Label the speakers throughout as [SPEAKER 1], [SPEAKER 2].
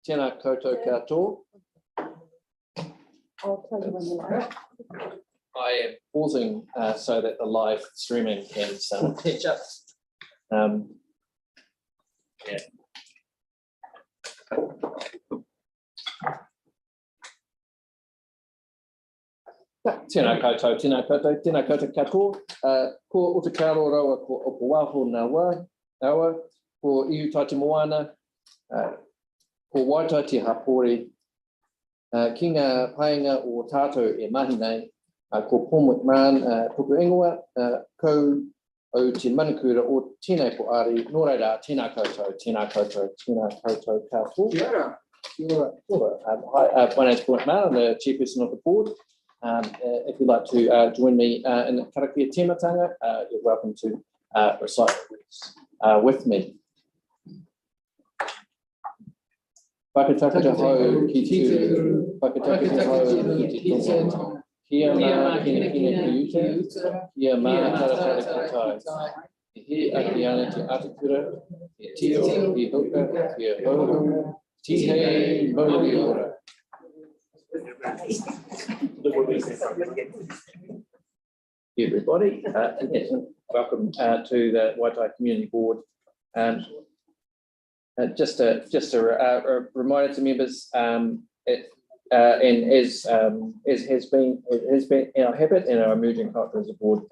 [SPEAKER 1] tēnā koutou katoa.
[SPEAKER 2] I'll tell you when you like.
[SPEAKER 1] I am pausing so that the live streaming can catch up. Yeah. Tēnā koutou katoa. Ko Otakaro rawa ko Opawaho nā awa, ko Ihu Taiti Moana, ko Waitai te hapori, ki ngā painga o tātou e mahi nei, ko Paul McMahon, tuku ingoa, ko o te manakura o tēnei po ari, nō reira, tēnā koutou katoa.
[SPEAKER 3] Kia ora.
[SPEAKER 1] Hi, my name's Paul McMahon, I'm the chairperson of the board. If you'd like to join me in the karakia tēmatanga, you're welcome to recite the words with me. Whakataka hau ki tūru, whakataka hau ki te tonga. Kia mā kina ki uta, kia mā taratara katai. He aki ana te atakura, he tio, he hoka, he hoho, tihei mauri ora. Everybody, welcome to the Waitai Community Board. Just a reminder to members, and as has been our habit and our emerging culture as a board,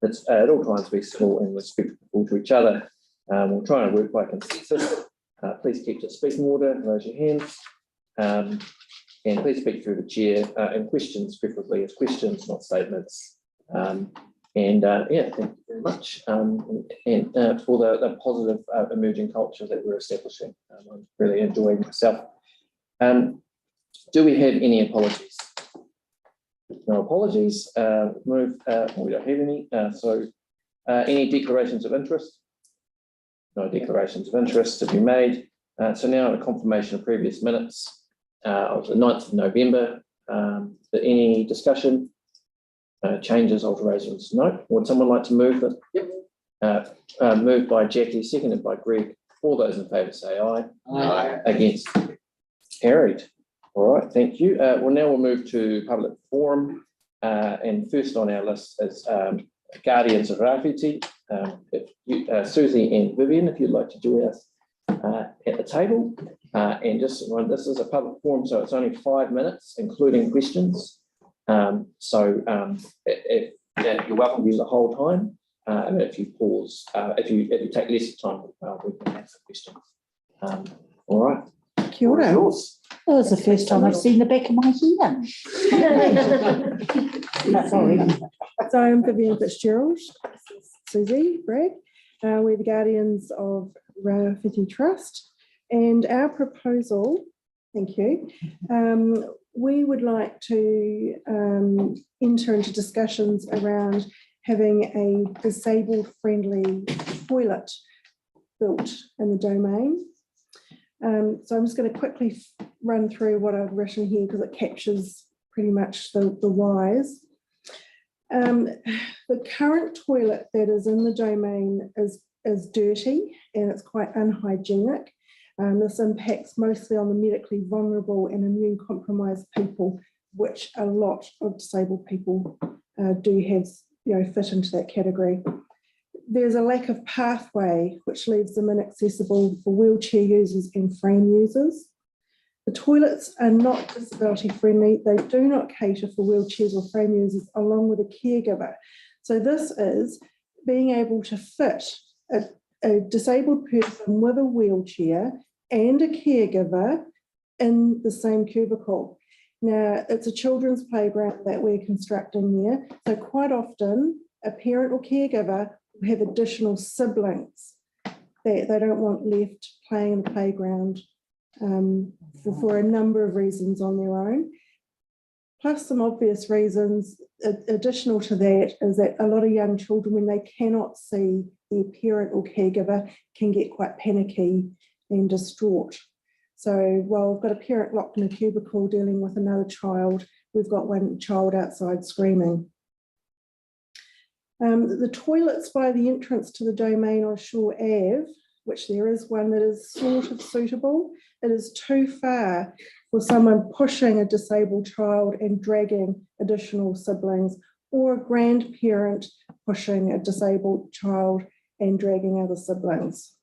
[SPEAKER 1] it's at all times be civil and respectful to each other. We'll try and work by consensus. Please keep to speaking order, raise your hands, and please speak through the chair and questions, preferably as questions, not statements. Yeah, thank you very much, and for the positive emerging culture that we're establishing. I'm really enjoying myself. Do we have any apologies? No apologies. We don't have any. Any declarations of interest? No declarations of interest to be made. So now the confirmation of previous minutes of the 9th of November. Any discussion? Changes, alterations? No. Would someone like to move that? Yep. Moved by Jackie, seconded by Greg. All those in favour say aye. Aye. Against? Carried. All right, thank you. We'll move to public forum. And first on our list is Guardians of Rāwhiti. Susie and Vivian, if you'd like to join us at the table. And just this is a public forum, so it's only 5 minutes, including questions. If you're welcome to use the whole time, and if you pause, if you take less time, we can answer questions. All right.
[SPEAKER 2] Kia ora. That was the first time I've seen the back of my head. Sorry.
[SPEAKER 4] So I'm Vivian Fitzgerald, Susie, Brad. We're the Guardians of Rāwhiti Trust, and our proposal, thank you, we would like to enter into discussions around having a disabled-friendly toilet built in the domain. So I'm just going to quickly run through what I've written here because it captures pretty much the whys. The current toilet that is in the domain is dirty and it's quite unhygienic. This impacts mostly on the medically vulnerable and immune compromised people, which a lot of disabled people do have, fit into that category. There's a lack of pathway, which leaves them inaccessible for wheelchair users and frame users. The toilets are not disability friendly. They do not cater for wheelchairs or frame users along with a caregiver. So this is being able to fit a disabled person with a wheelchair and a caregiver in the same cubicle. Now, it's a children's playground that we're constructing there. So quite often, a parent or caregiver will have additional siblings that they don't want left playing in the playground for a number of reasons on their own. Plus some obvious reasons additional to that is that a lot of young children, when they cannot see their parent or caregiver, can get quite panicky and distraught. So while we've got a parent locked in a cubicle dealing with another child, we've got one child outside screaming. The toilets by the entrance to the domain on Shore Ave which there is one that is sort of suitable, it is too far for someone pushing a disabled child and dragging additional siblings, or a grandparent pushing a disabled child and dragging other siblings.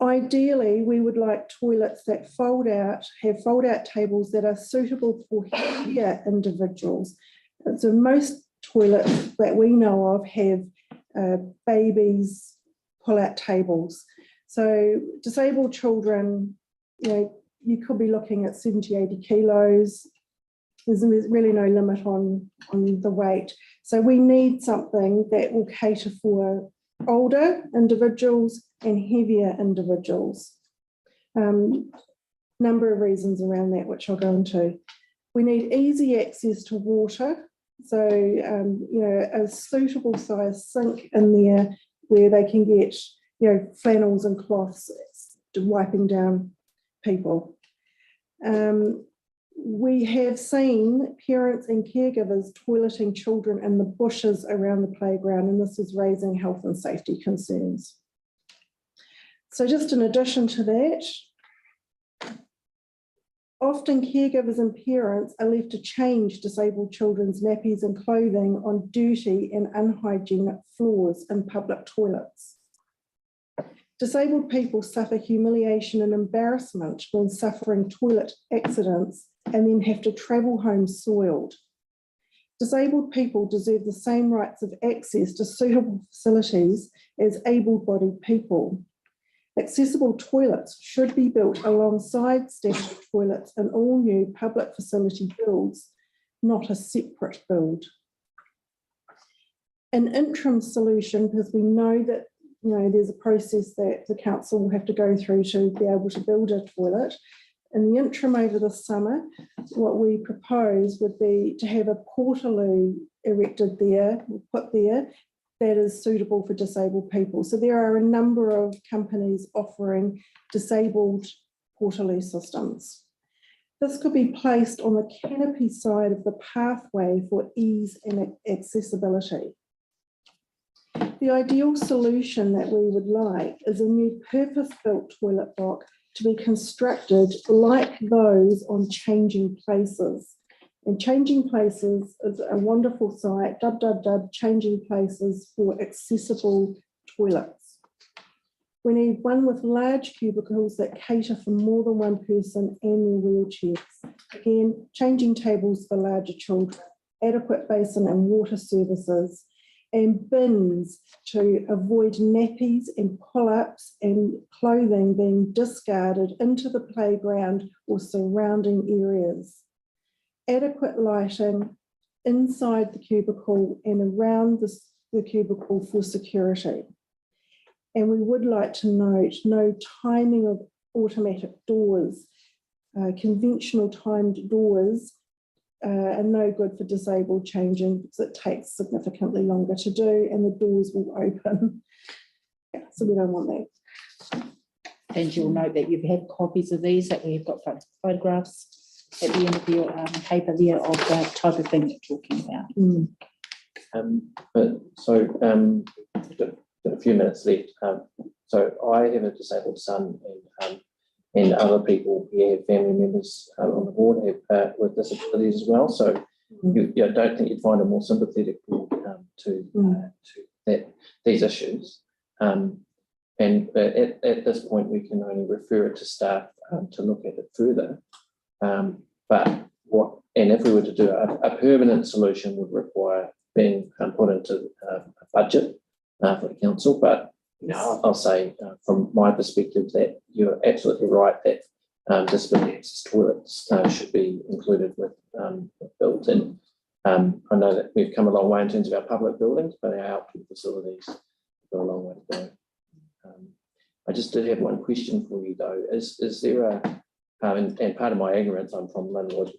[SPEAKER 4] Ideally, we would like toilets that have fold-out tables that are suitable for heavier individuals. So most toilets that we know of have babies pull-out tables. So disabled children, you could be looking at 70, 80 kilos. There's really no limit on the weight. So we need something that will cater for older individuals and heavier individuals. Number of reasons around that, which I'll go into. We need easy access to water. So, a suitable size sink in there where they can get, flannels and cloths wiping down people. We have seen parents and caregivers toileting children in the bushes around the playground, and this is raising health and safety concerns. So just in addition to that, often caregivers and parents are left to change disabled children's nappies and clothing on dirty and unhygienic floors in public toilets. Disabled people suffer humiliation and embarrassment when suffering toilet accidents and then have to travel home soiled. Disabled people deserve the same rights of access to suitable facilities as able-bodied people. Accessible toilets should be built alongside statutory toilets in all new public facility builds, not a separate build. An interim solution, because we know that there's a process that the council will have to go through to be able to build a toilet. In the interim over the summer, what we propose would be to have a portaloo erected there, put there, that is suitable for disabled people. So there are a number of companies offering disabled portaloo systems. This could be placed on the canopy side of the pathway for ease and accessibility. The ideal solution that we would like is a new purpose-built toilet block to be constructed like those on Changing Places. And Changing Places is a wonderful site, Changing Places for accessible toilets. We need one with large cubicles that cater for more than one person and their wheelchairs. Again, changing tables for larger children, adequate basin and water services, and bins to avoid nappies and pull-ups and clothing being discarded into the playground or surrounding areas. Adequate lighting inside the cubicle and around the cubicle for security. And we would like to note no timing of automatic doors. Conventional timed doors are no good for disabled changing because it takes significantly longer to do and the doors will open. Yeah, so we don't want that.
[SPEAKER 2] And you'll note that you've had copies of these, that we've got photographs at the end of your paper there of the type of thing you're talking about.
[SPEAKER 1] Got a few minutes left. So I have a disabled son, and other people here have family members on the board have with disabilities as well. So I don't think you'd find a more sympathetic board to these issues. And at this point, we can only refer it to staff to look at it further. And if we were to do a permanent solution, would require being put into a budget for the council. But I'll say from my perspective that you're absolutely right that disability access toilets should be included with built in. I know that we've come a long way in terms of our public buildings, but our outdoor facilities have got a long way to go. I just did have one question for you though. Is there and part of my ignorance, I'm from Linwood.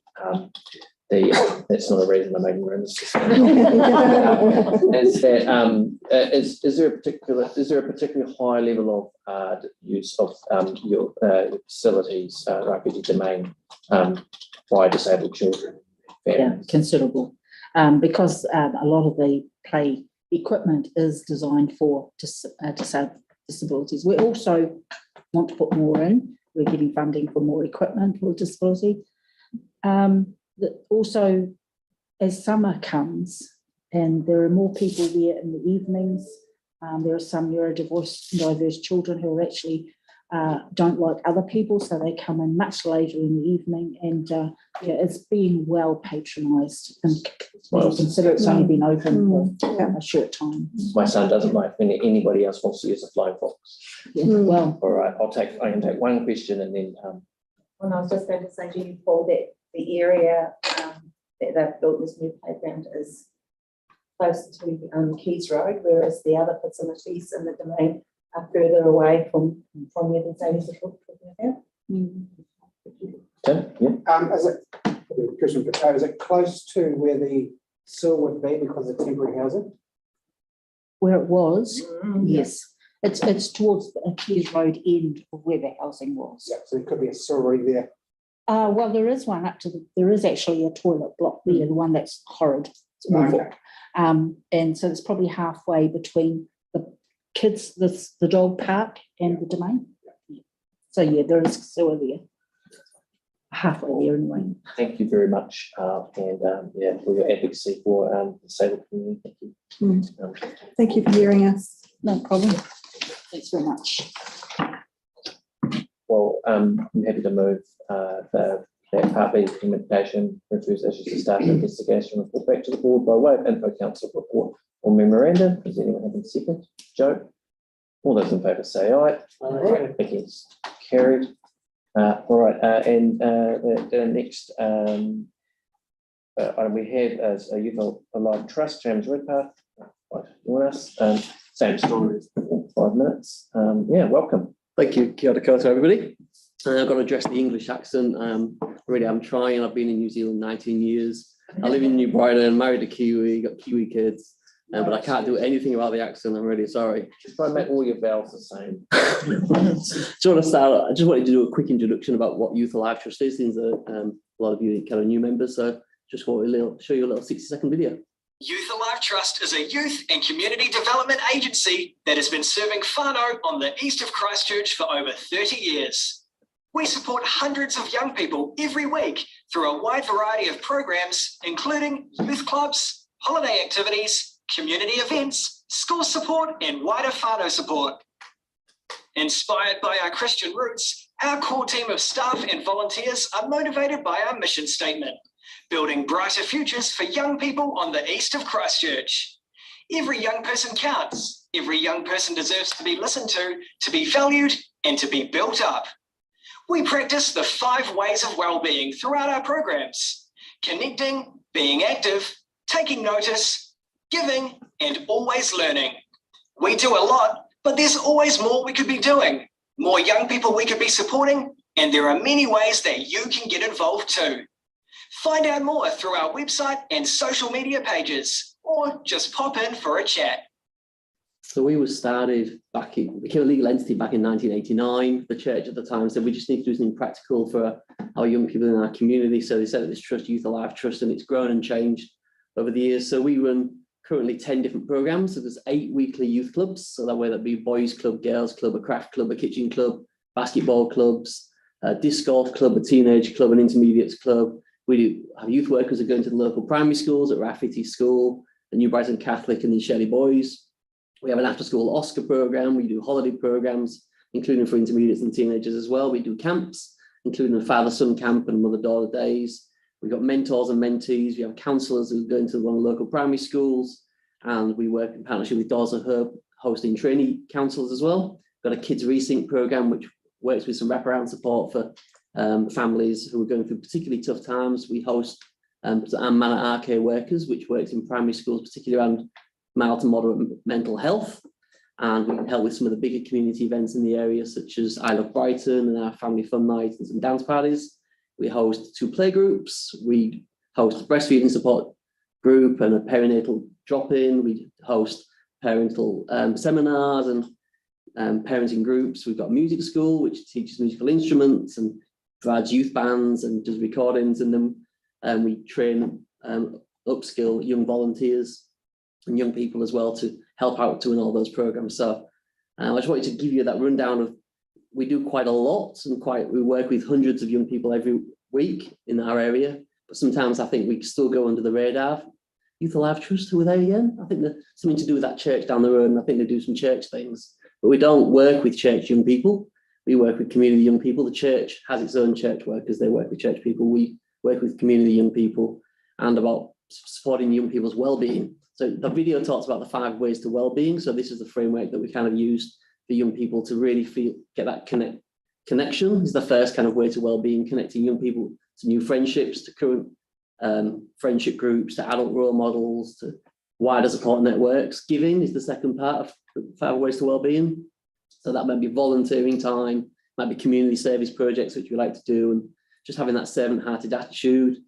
[SPEAKER 1] That's not a reason I'm ignorant. Is there a particularly high level of use of your facilities, RPG domain, by disabled children?
[SPEAKER 2] Yeah, considerable. Because a lot of the play equipment is designed for disabilities. We also want to put more in. We're getting funding for more equipment for disability. Also, as summer comes and there are more people there in the evenings, there are some neurodiverse children who are actually don't like other people, so they come in much later in the evening, and it's being well patronised, and consider it's only been open for a short time.
[SPEAKER 1] My son doesn't like when anybody else wants to use a flying fox.
[SPEAKER 2] Well,
[SPEAKER 1] All right, I can take one question and then.
[SPEAKER 5] And I was just going to say to you, Paul, that the area that they've built this new playground is close to Keys Road, whereas the other facilities in the domain are further away from where the Zadies are talking about.
[SPEAKER 1] Tim, yeah.
[SPEAKER 3] Is it close to where the sewer would be because of temporary housing?
[SPEAKER 2] where it was, yes. It's towards the Keys Road end of where the housing was.
[SPEAKER 3] Yeah, so there could be a sewer there.
[SPEAKER 2] Well, there is one up to there is actually a toilet block there, the one that's horrid. It's awful.
[SPEAKER 3] Okay.
[SPEAKER 2] And so it's probably halfway between the kids, the dog park and the domain. So yeah, there is sewer there. Halfway there anyway.
[SPEAKER 1] Thank you very much, and yeah, for your advocacy for the disabled community. Thank you.
[SPEAKER 4] Thank you for hearing us.
[SPEAKER 2] No problem. Thanks very much.
[SPEAKER 1] Well, I'm happy to move that Part B implementation refers issues to staff investigation report back to the board by way of info council report or memorandum. Does anyone have a second? Joe? All those in favour say aye.
[SPEAKER 3] Aye.
[SPEAKER 1] Against? Carried. All right, and the next item we have is a Youth Alive Trust, James Redpath. Right, join us. Same story, 5 minutes. Yeah, welcome.
[SPEAKER 6] Thank you. Kia ora koutou, everybody. I've got to address the English accent. Really, I'm trying. I've been in New Zealand 19 years. I live in New Brighton, married a Kiwi, got Kiwi kids, but I can't do anything about the accent. I'm really sorry.
[SPEAKER 1] Just try and make all your vowels the same.
[SPEAKER 6] So to start, I just wanted to do a quick introduction about what Youth Alive Trust is. Since a lot of you kind of new members, so just want to show you a little 60-second video.
[SPEAKER 7] Youth Alive Trust is a youth and community development agency that has been serving whānau on the east of Christchurch for over 30 years. We support hundreds of young people every week through a wide variety of programs, including youth clubs, holiday activities, community events, school support, and wider whānau support. Inspired by our Christian roots, our core team of staff and volunteers are motivated by our mission statement: building brighter futures for young people on the east of Christchurch. Every young person counts. Every young person deserves to be listened to be valued, and to be built up. We practice the 5 ways of well-being throughout our programs: connecting, being active, taking notice, giving, and always learning. We do a lot, but there's always more we could be doing, more young people we could be supporting, and there are many ways that you can get involved too. Find out more through our website and social media pages, or just pop in for a chat.
[SPEAKER 6] So we were started became a legal entity back in 1989. The church at the time said we just need to do something practical for our young people in our community. So they set up this trust, Youth Alive Trust, and it's grown and changed over the years. So we run currently 10 different programs. So there's 8 weekly youth clubs. So that way that'd be boys club, girls club, a craft club, a kitchen club, basketball clubs, a disc golf club, a teenage club, an intermediates club. We do have youth workers that go into the local primary schools at Raffity School, the New Brighton Catholic, and the Shelley Boys. We have an after-school Oscar program. We do holiday programs, including for intermediates and teenagers as well. We do camps, including a father-son camp and mother-daughter days. We've got mentors and mentees. We have counsellors who go into one of the local primary schools, and we work in partnership with Daws of Herb, hosting trainee counsellors as well. We've got a kids resync program, which works with some wraparound support for families who are going through particularly tough times. We host Mana Arcade Workers, which works in primary schools, particularly around mild to moderate mental health, and we can help with some of the bigger community events in the area, such as I Love Brighton and our family fun night and some dance parties. We host 2 play groups. We host a breastfeeding support group and a perinatal drop-in. We host parental seminars and parenting groups. We've got a music school which teaches musical instruments and provides youth bands and does recordings, and then we train upskill young volunteers and young people as well to help out doing all those programs. So I just wanted to give you that rundown of, we do quite a lot and we work with hundreds of young people every week in our area, but sometimes I think we still go under the radar. Youth Alive Trust, who are they again? I think there's something to do with that church down the road, and I think they do some church things, but we don't work with church young people. We work with community young people. The church has its own church workers, they work with church people. We work with community young people and about supporting young people's well-being. So the video talks about the 5 ways to well-being. So this is the framework that we kind of used for young people to really get that connection. Is the first kind of way to well-being, connecting young people to new friendships, to current friendship groups, to adult role models, to wider support networks. Giving is the second part of the 5 ways to well-being. So that might be volunteering time, might be community service projects, which we like to do, and just having that servant-hearted attitude,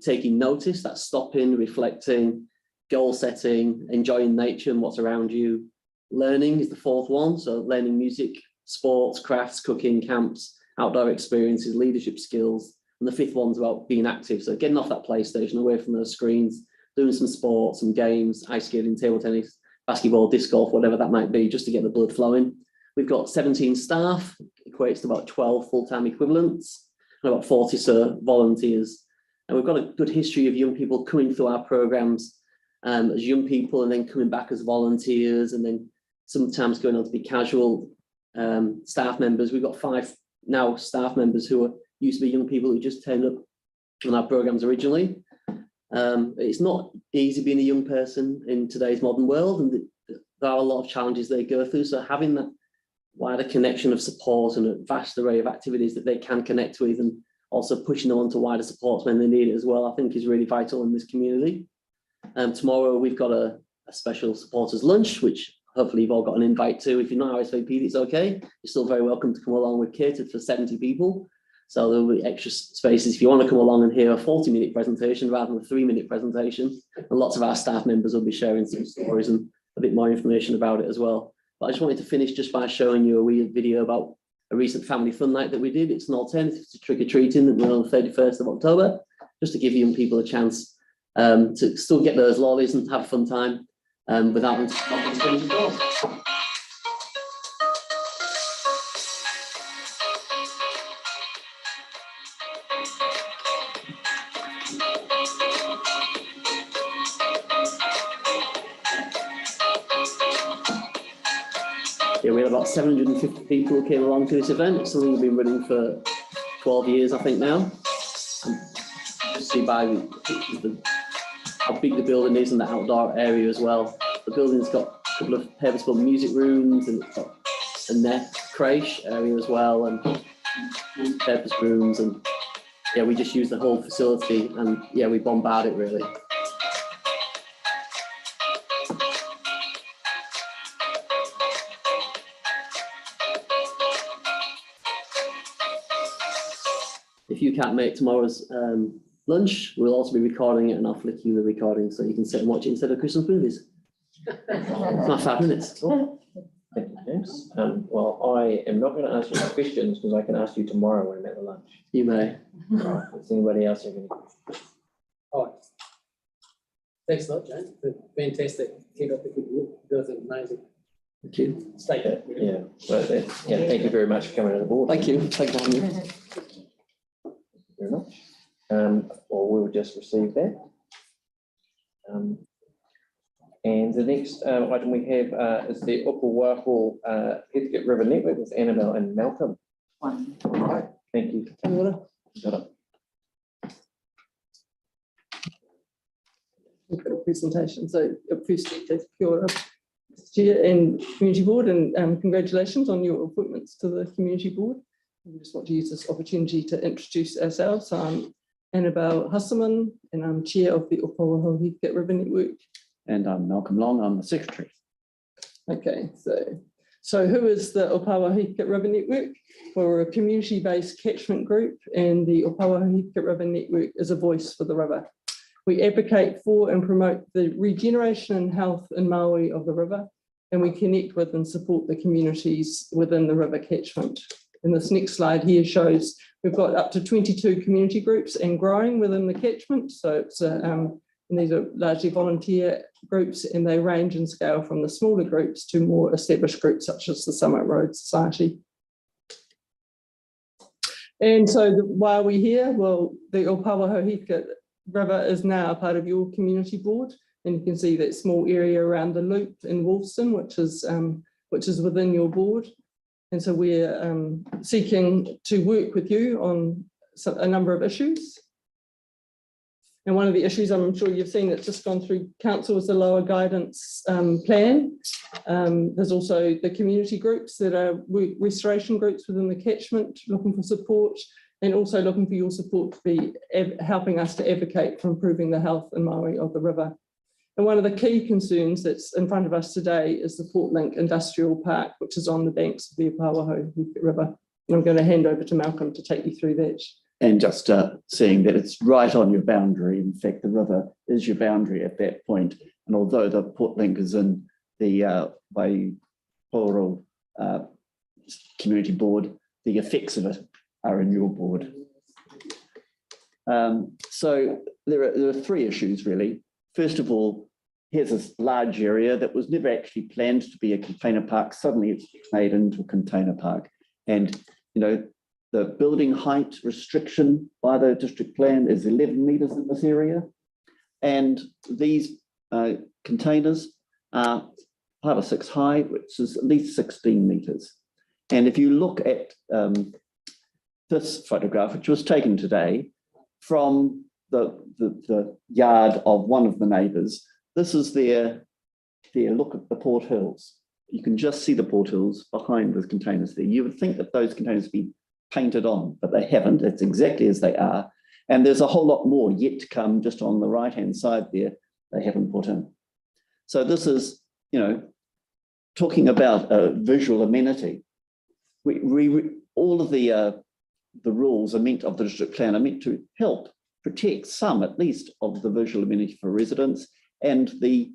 [SPEAKER 6] taking notice, that's stopping, reflecting, goal setting, enjoying nature and what's around you. Learning is the 4th one, so learning music, sports, crafts, cooking, camps, outdoor experiences, leadership skills. And the 5th one's about being active, so getting off that PlayStation, away from those screens, doing some sports, some games, ice skating, table tennis, basketball, disc golf, whatever that might be, just to get the blood flowing. We've got 17 staff, equates to about 12 full-time equivalents, and about 40 so volunteers. And we've got a good history of young people coming through our programs as young people, and then coming back as volunteers, and then sometimes going on to be casual staff members. We've got 5 now staff members who used to be young people who just turned up on our programs originally. It's not easy being a young person in today's modern world, and there are a lot of challenges they go through. So having that wider connection of support and a vast array of activities that they can connect with, and also pushing them on to wider supports when they need it as well, I think is really vital in this community. Tomorrow we've got a special supporters lunch, which hopefully you've all got an invite to. If you're not RSVP'd, it's okay. You're still very welcome to come along. We're catered for 70 people. So there'll be extra spaces if you want to come along and hear a 40-minute presentation rather than a 3-minute presentation. And lots of our staff members will be sharing some stories and a bit more information about it as well. But I just wanted to finish just by showing you a wee video about a recent family fun night that we did. It's an alternative to trick-or-treating that we're on the 31st of October, just to give young people a chance to still get those lollies and have a fun time without them stopping things at all. Yeah, we had about 750 people who came along to this event. It's something we've been running for 12 years, I think now. And just see by how big the building is and the outdoor area as well. The building's got a couple of purpose-built music rooms, and it's got a net creche area as well, and purpose rooms, and yeah, we just use the whole facility, and yeah, we bombard it really. If you can't make tomorrow's lunch, we'll also be recording it, and I'll flick you the recording so you can sit and watch it instead of Christmas movies. It's not 5 minutes.
[SPEAKER 1] Cool. Thank you, James. Well, I am not going to ask you questions because I can ask you tomorrow when I'm at the lunch.
[SPEAKER 6] You may.
[SPEAKER 1] Right. Is anybody else have any questions?
[SPEAKER 8] Oh, thanks a lot, James. Fantastic. Keep up the good work. You guys are amazing.
[SPEAKER 6] Thank you.
[SPEAKER 8] Stay there.
[SPEAKER 1] Yeah. Well, yeah. Thank you very much for coming to the board.
[SPEAKER 6] Thank you. Thank you for having me.
[SPEAKER 1] Thank you very much. Well, we'll just receive that. And the next item we have is the Upawaho Heathcote River Network with Annabelle and Malcolm. Right. Thank you. Got it.
[SPEAKER 9] We've got a presentation. So firstly, to kia ora, Chair and Community Board, and congratulations on your appointments to the Community Board. We just want to use this opportunity to introduce ourselves. I'm Annabelle Husserman, and I'm Chair of the Upawaho Heathcote River Network.
[SPEAKER 10] And I'm Malcolm Long, I'm the Secretary.
[SPEAKER 9] Okay, so who is the Upawaho Heathcote River Network? We're a community-based catchment group, and the Upawaho Heathcote River Network is a voice for the river. We advocate for and promote the regeneration and health in Maui of the river, and we connect with and support the communities within the river catchment. And this next slide here shows we've got up to 22 community groups and growing within the catchment. So it's a And these are largely volunteer groups, and they range in scale from the smaller groups to more established groups such as the Summit Road Society. And so why are we here? Well, the Opawahohika River is now a part of your community board, and you can see that small area around the loop in Wolfston, which is within your board. And so we're seeking to work with you on a number of issues. And one of the issues, I'm sure you've seen, that's just gone through council, is the lower guidance plan. There's also the community groups that are restoration groups within the catchment looking for support, and also looking for your support to be helping us to advocate for improving the health and Māori of the river. And one of the key concerns that's in front of us today is the Portlink Industrial Park, which is on the banks of the Opawahohika River. And I'm going to hand over to Malcolm to take you through that.
[SPEAKER 10] And just seeing that it's right on your boundary. In fact, the river is your boundary at that point. And although the Portlink is in the Waitai Community Board, the effects of it are in your board. So there are three issues really. First of all, here's this large area that was never actually planned to be a container park. Suddenly it's made into a container park. And, you know, the building height restriction by the district plan is 11 metres in this area. And these containers are 5 or 6 high, which is at least 16 metres. And if you look at this photograph, which was taken today from the yard of one of the neighbours, this is their look at the Port Hills. You can just see the Port Hills behind the containers there. You would think that those containers would be painted on, but they haven't. It's exactly as they are. And there's a whole lot more yet to come just on the right-hand side there they haven't put in. So this is, you know, talking about a visual amenity. All of the rules of the district plan are meant to help protect some, at least, of the visual amenity for residents. And the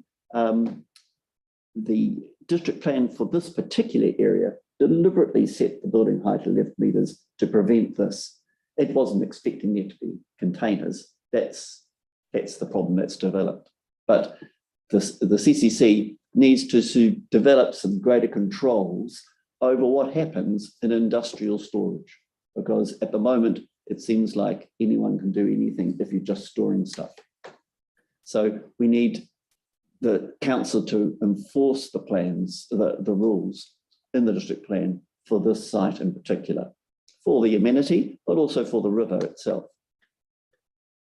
[SPEAKER 10] district plan for this particular area deliberately set the building height 11 metres to prevent this. It wasn't expecting there to be containers. That's the problem that's developed. But the CCC needs to develop some greater controls over what happens in industrial storage, because at the moment it seems like anyone can do anything if you're just storing stuff. So we need the council to enforce the plans, the rules in the district plan for this site in particular, for the amenity, but also for the river itself.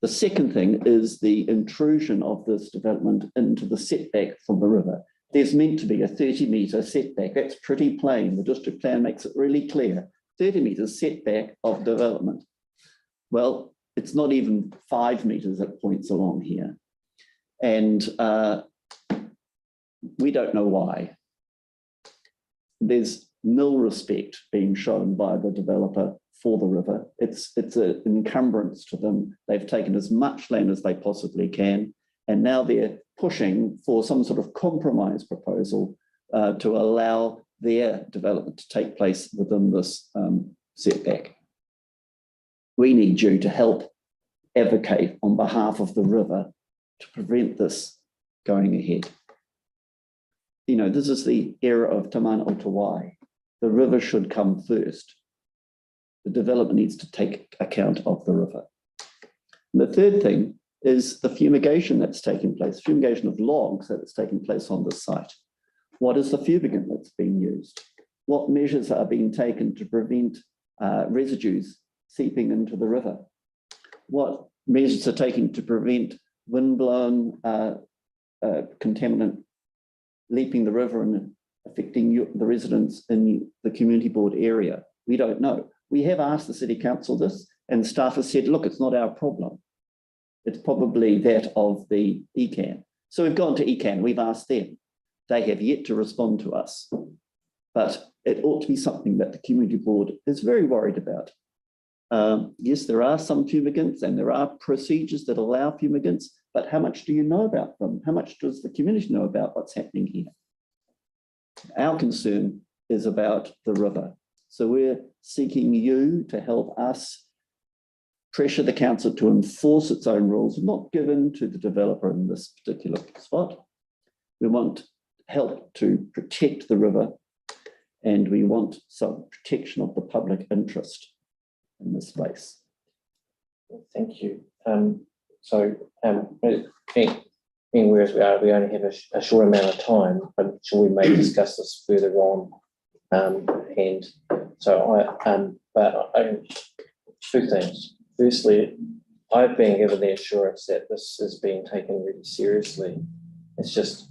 [SPEAKER 10] The second thing is the intrusion of this development into the setback from the river. There's meant to be a 30-metre setback. That's pretty plain. The district plan makes it really clear. 30 metres setback of development. Well, it's not even 5 metres at points along here. And we don't know why. There's nil respect being shown by the developer for the river. It's an encumbrance to them. They've taken as much land as they possibly can, and now they're pushing for some sort of compromise proposal to allow their development to take place within this setback. We need you to help advocate on behalf of the river to prevent this going ahead. You know, this is the era of Te Mana o Te Wai. The river should come first. The development needs to take account of the river. And the third thing is the fumigation that's taking place, fumigation of logs that's taking place on this site. What is the fumigant that's being used? What measures are being taken to prevent residues seeping into the river? What measures are taken to prevent windblown contaminant leaping the river and affecting the residents in the community board area? We don't know. We have asked the City Council this, and staff have said, look, it's not our problem. It's probably that of the ECAN. So we've gone to ECAN, we've asked them. They have yet to respond to us. But it ought to be something that the community board is very worried about. Yes, there are some fumigants and there are procedures that allow fumigants, but how much do you know about them? How much does the community know about what's happening here? Our concern is about the river. So we're seeking you to help us pressure the council to enforce its own rules, not given to the developer in this particular spot. We want help to protect the river, and we want some protection of the public interest in this space.
[SPEAKER 1] Thank you. Being whereas we only have a short amount of time, I'm sure we may discuss this further on. And so two things. Firstly, I've been given the assurance that this is being taken really seriously. It's just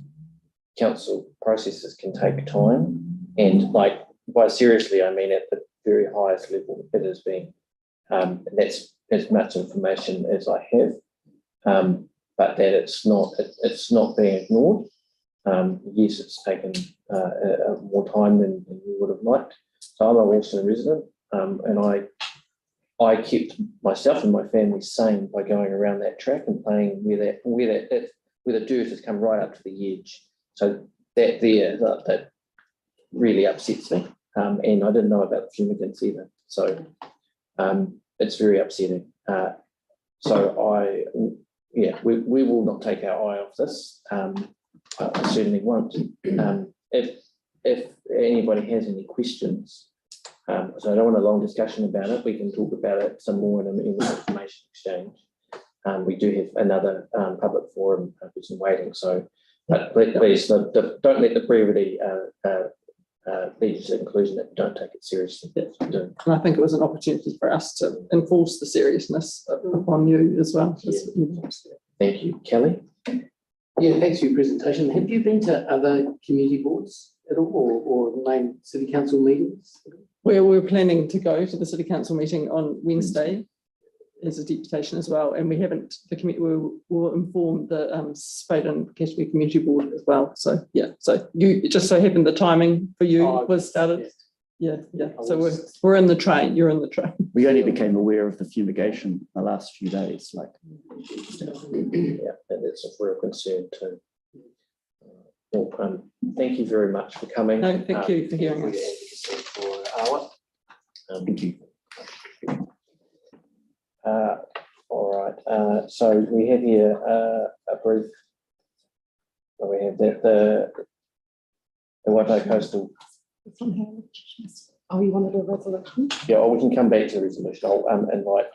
[SPEAKER 1] council processes can take time, and like by seriously, I mean at the very highest level it is being. That's as much information as I have, but that it's not being ignored. Yes, it's taken more time than we would have liked. So I'm a Wilson resident, and I kept myself and my family sane by going around that track and playing where the dirt has come right up to the edge. So that really upsets me, and I didn't know about the fumigants either. So it's very upsetting. We will not take our eye off this. I certainly won't. If anybody has any questions, so I don't want a long discussion about it. We can talk about it some more in the information exchange. We do have another public forum who's in waiting. So, but please don't let the brevity lead to the conclusion that we don't take it seriously.
[SPEAKER 9] And I think it was an opportunity for us to enforce the seriousness upon you as well.
[SPEAKER 1] Yeah. Thank you, Kelly.
[SPEAKER 8] Yeah, thanks for your presentation. Have you been to other community boards at all, or main city council meetings?
[SPEAKER 9] We're planning to go to the City Council meeting on Wednesday as a deputation as well, and we haven't. The committee will inform the Spade and Cashmere Community Board as well. So yeah, so you just so happened the timing for you was started. Yeah. So we're in the train. You're in the train.
[SPEAKER 10] We only became aware of the fumigation the last few days.
[SPEAKER 1] Yeah, and it's a real concern too. Well, thank you very much for coming.
[SPEAKER 9] No, thank you for hearing us.
[SPEAKER 10] Thank you.
[SPEAKER 1] All right. So we have here a brief. We have the Waitai Coastal.
[SPEAKER 4] Oh, you want to do a resolution?
[SPEAKER 1] Yeah, or we can come back to the resolution. I'll invite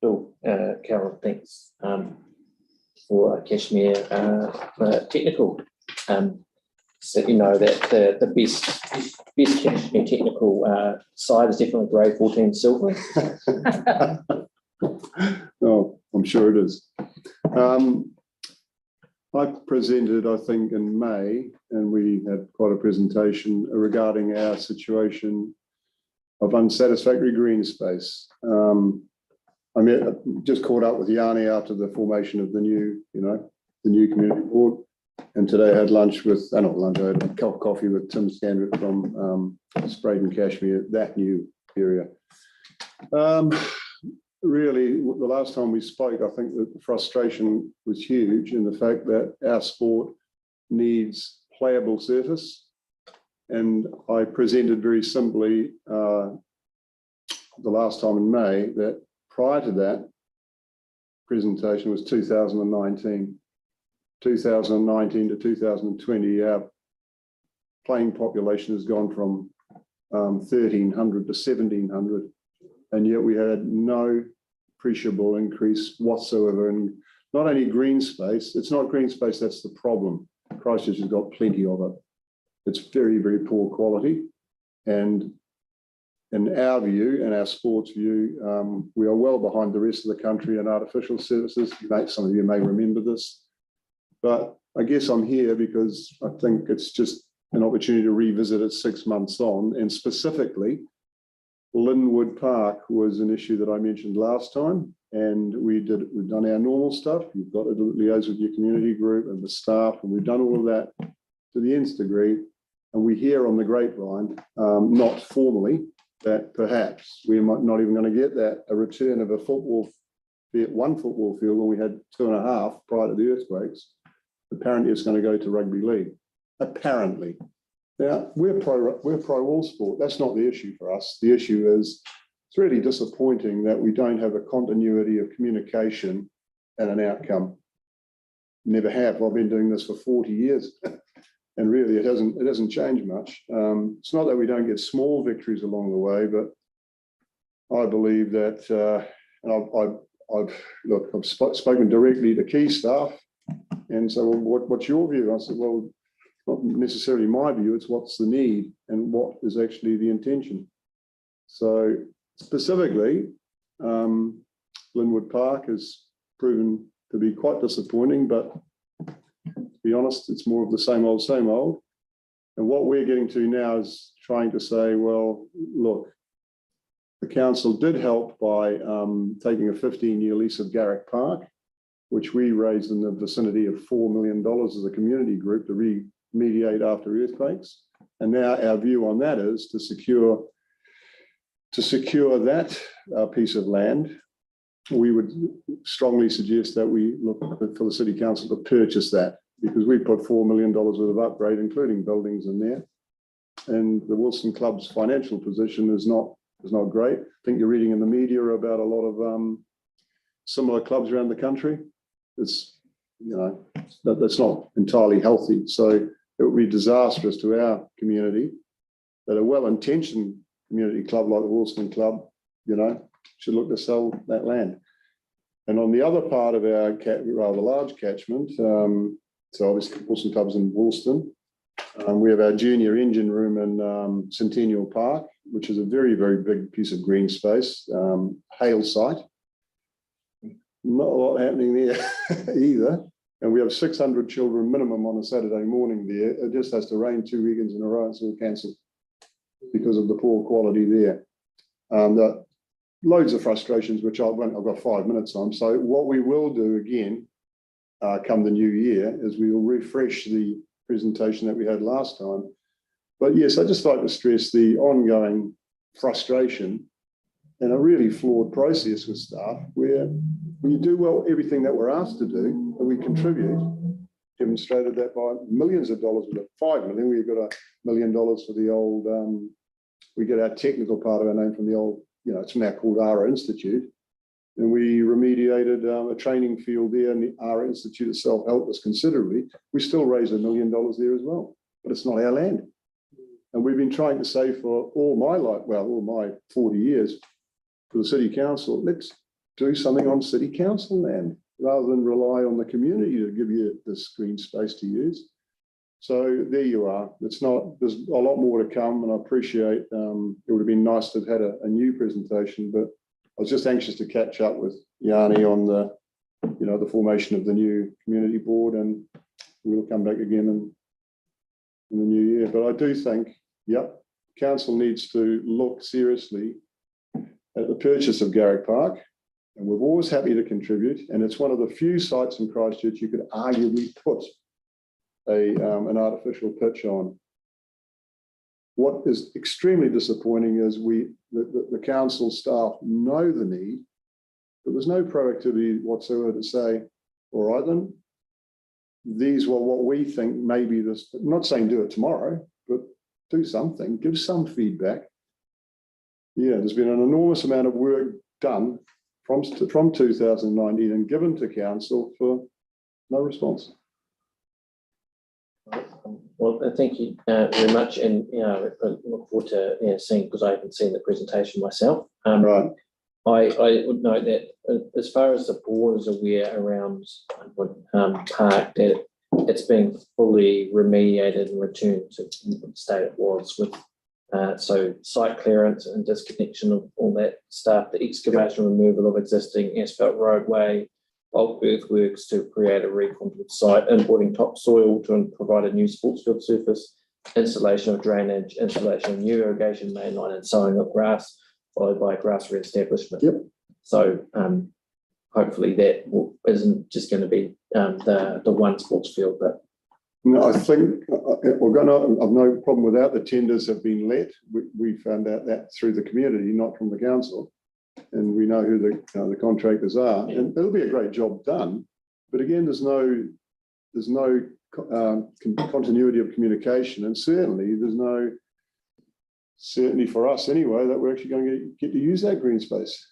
[SPEAKER 1] Bill, Carol, thanks for Cashmere technical. So you know that the best Cashmere technical side is definitely grade 14 silver.
[SPEAKER 11] Oh, I'm sure it is. I presented, I think, in May, and we had quite a presentation regarding our situation of unsatisfactory green space. I just caught up with Yanni after the formation of the new community board, and today I had lunch with, not lunch, I had a cup of coffee with Tim Standard from Spade and Cashmere, that new area. Really, the last time we spoke, I think the frustration was huge in the fact that our sport needs playable surface. And I presented very simply the last time in May that prior to that presentation was 2019. 2019 to 2020, our playing population has gone from 1,300 to 1,700. And yet we had no appreciable increase whatsoever in not only green space. It's not green space that's the problem. Christchurch has got plenty of it. It's very, very poor quality. And in our view, and our sports view, we are well behind the rest of the country in artificial surfaces. Some of you may remember this. But I guess I'm here because I think it's just an opportunity to revisit it 6 months on, and specifically Linwood Park was an issue that I mentioned last time, and we've done our normal stuff. You've got to liaise with your community group and the staff, and we've done all of that to the nth degree. And we hear on the grapevine, not formally, that perhaps we might not even going to get a return of one football field when we had 2.5 prior to the earthquakes. Apparently it's going to go to rugby league. Apparently. Now, we're pro all sport. That's not the issue for us. The issue is it's really disappointing that we don't have a continuity of communication and an outcome. Never have. I've been doing this for 40 years. And really, it hasn't changed much. It's not that we don't get small victories along the way, but I believe that, and I've spoken directly to key staff, and so what's your view? I said, well, not necessarily my view. It's what's the need and what is actually the intention. So specifically, Linwood Park has proven to be quite disappointing, but to be honest, it's more of the same old, same old. And what we're getting to now is trying to say, well, look, the council did help by taking a 15-year lease of Garrick Park, which we raised in the vicinity of $4 million as a community group to remediate after earthquakes. And now our view on that is to secure that piece of land. We would strongly suggest that we look for the City Council to purchase that, because we put $4 million worth of upgrade, including buildings in there. And the Wilson Club's financial position is not great. I think you're reading in the media about a lot of similar clubs around the country. It's, that's not entirely healthy. So it would be disastrous to our community that a well-intentioned community club like the Wilson Club, should look to sell that land. And on the other part of our rather large catchment, so obviously Wilson Club's in Woolston, we have our junior engine room in Centennial Park, which is a very, very big piece of green space, hail site. Not a lot happening there either. And we have 600 children minimum on a Saturday morning there. It just has to rain 2 weekends in a row, so we'll cancel because of the poor quality there. Loads of frustrations, which I've got 5 minutes on. So what we will do again, come the new year, is we will refresh the presentation that we had last time. But yes, I just like to stress the ongoing frustration and a really flawed process with staff, where when you do well everything that we're asked to do and we contribute, demonstrated that by millions of dollars, we've got $5 million, we've got $1 million for the old, we get our technical part of our name from the old, it's now called ARA Institute. And we remediated a training field there, and the ARA Institute itself helped us considerably. We still raised $1 million there as well, but it's not our land. And we've been trying to say for all my 40 years for the City Council, let's do something on City Council land rather than rely on the community to give you this green space to use. So there you are. There's a lot more to come, and I appreciate, it would have been nice to have had a new presentation, but I was just anxious to catch up with Yanni on the formation of the new community board, and we'll come back again in the new year. But I do think, council needs to look seriously at the purchase of Garrick Park, and we're always happy to contribute. And it's one of the few sites in Christchurch you could arguably put an artificial pitch on. What is extremely disappointing is the council staff know the need, but there's no proactivity whatsoever to say, all right then, these were what we think maybe this, I'm not saying do it tomorrow, but do something, give some feedback. Yeah, there's been an enormous amount of work done from 2019 and given to council for no response.
[SPEAKER 1] Well, thank you very much, and I look forward to seeing, because I haven't seen the presentation myself.
[SPEAKER 11] Right.
[SPEAKER 1] I would note that as far as the board is aware around Park, that it's been fully remediated and returned to the state it was, with so site clearance and disconnection of all that stuff, the excavation removal of existing asphalt roadway, bulk earthworks to create a recontour site, importing topsoil to provide a new sports field surface, installation of drainage, installation of new irrigation mainline, and sowing of grass, followed by grass re-establishment.
[SPEAKER 11] Yep.
[SPEAKER 1] So hopefully that isn't just going to be the one sports field, but
[SPEAKER 11] no, I think I've no problem with that. The tenders have been let. We found out that through the community, not from the council. And we know who the contractors are, and it'll be a great job done. But again, there's no continuity of communication, and certainly there's no certainly for us anyway, that we're actually going to get to use that green space.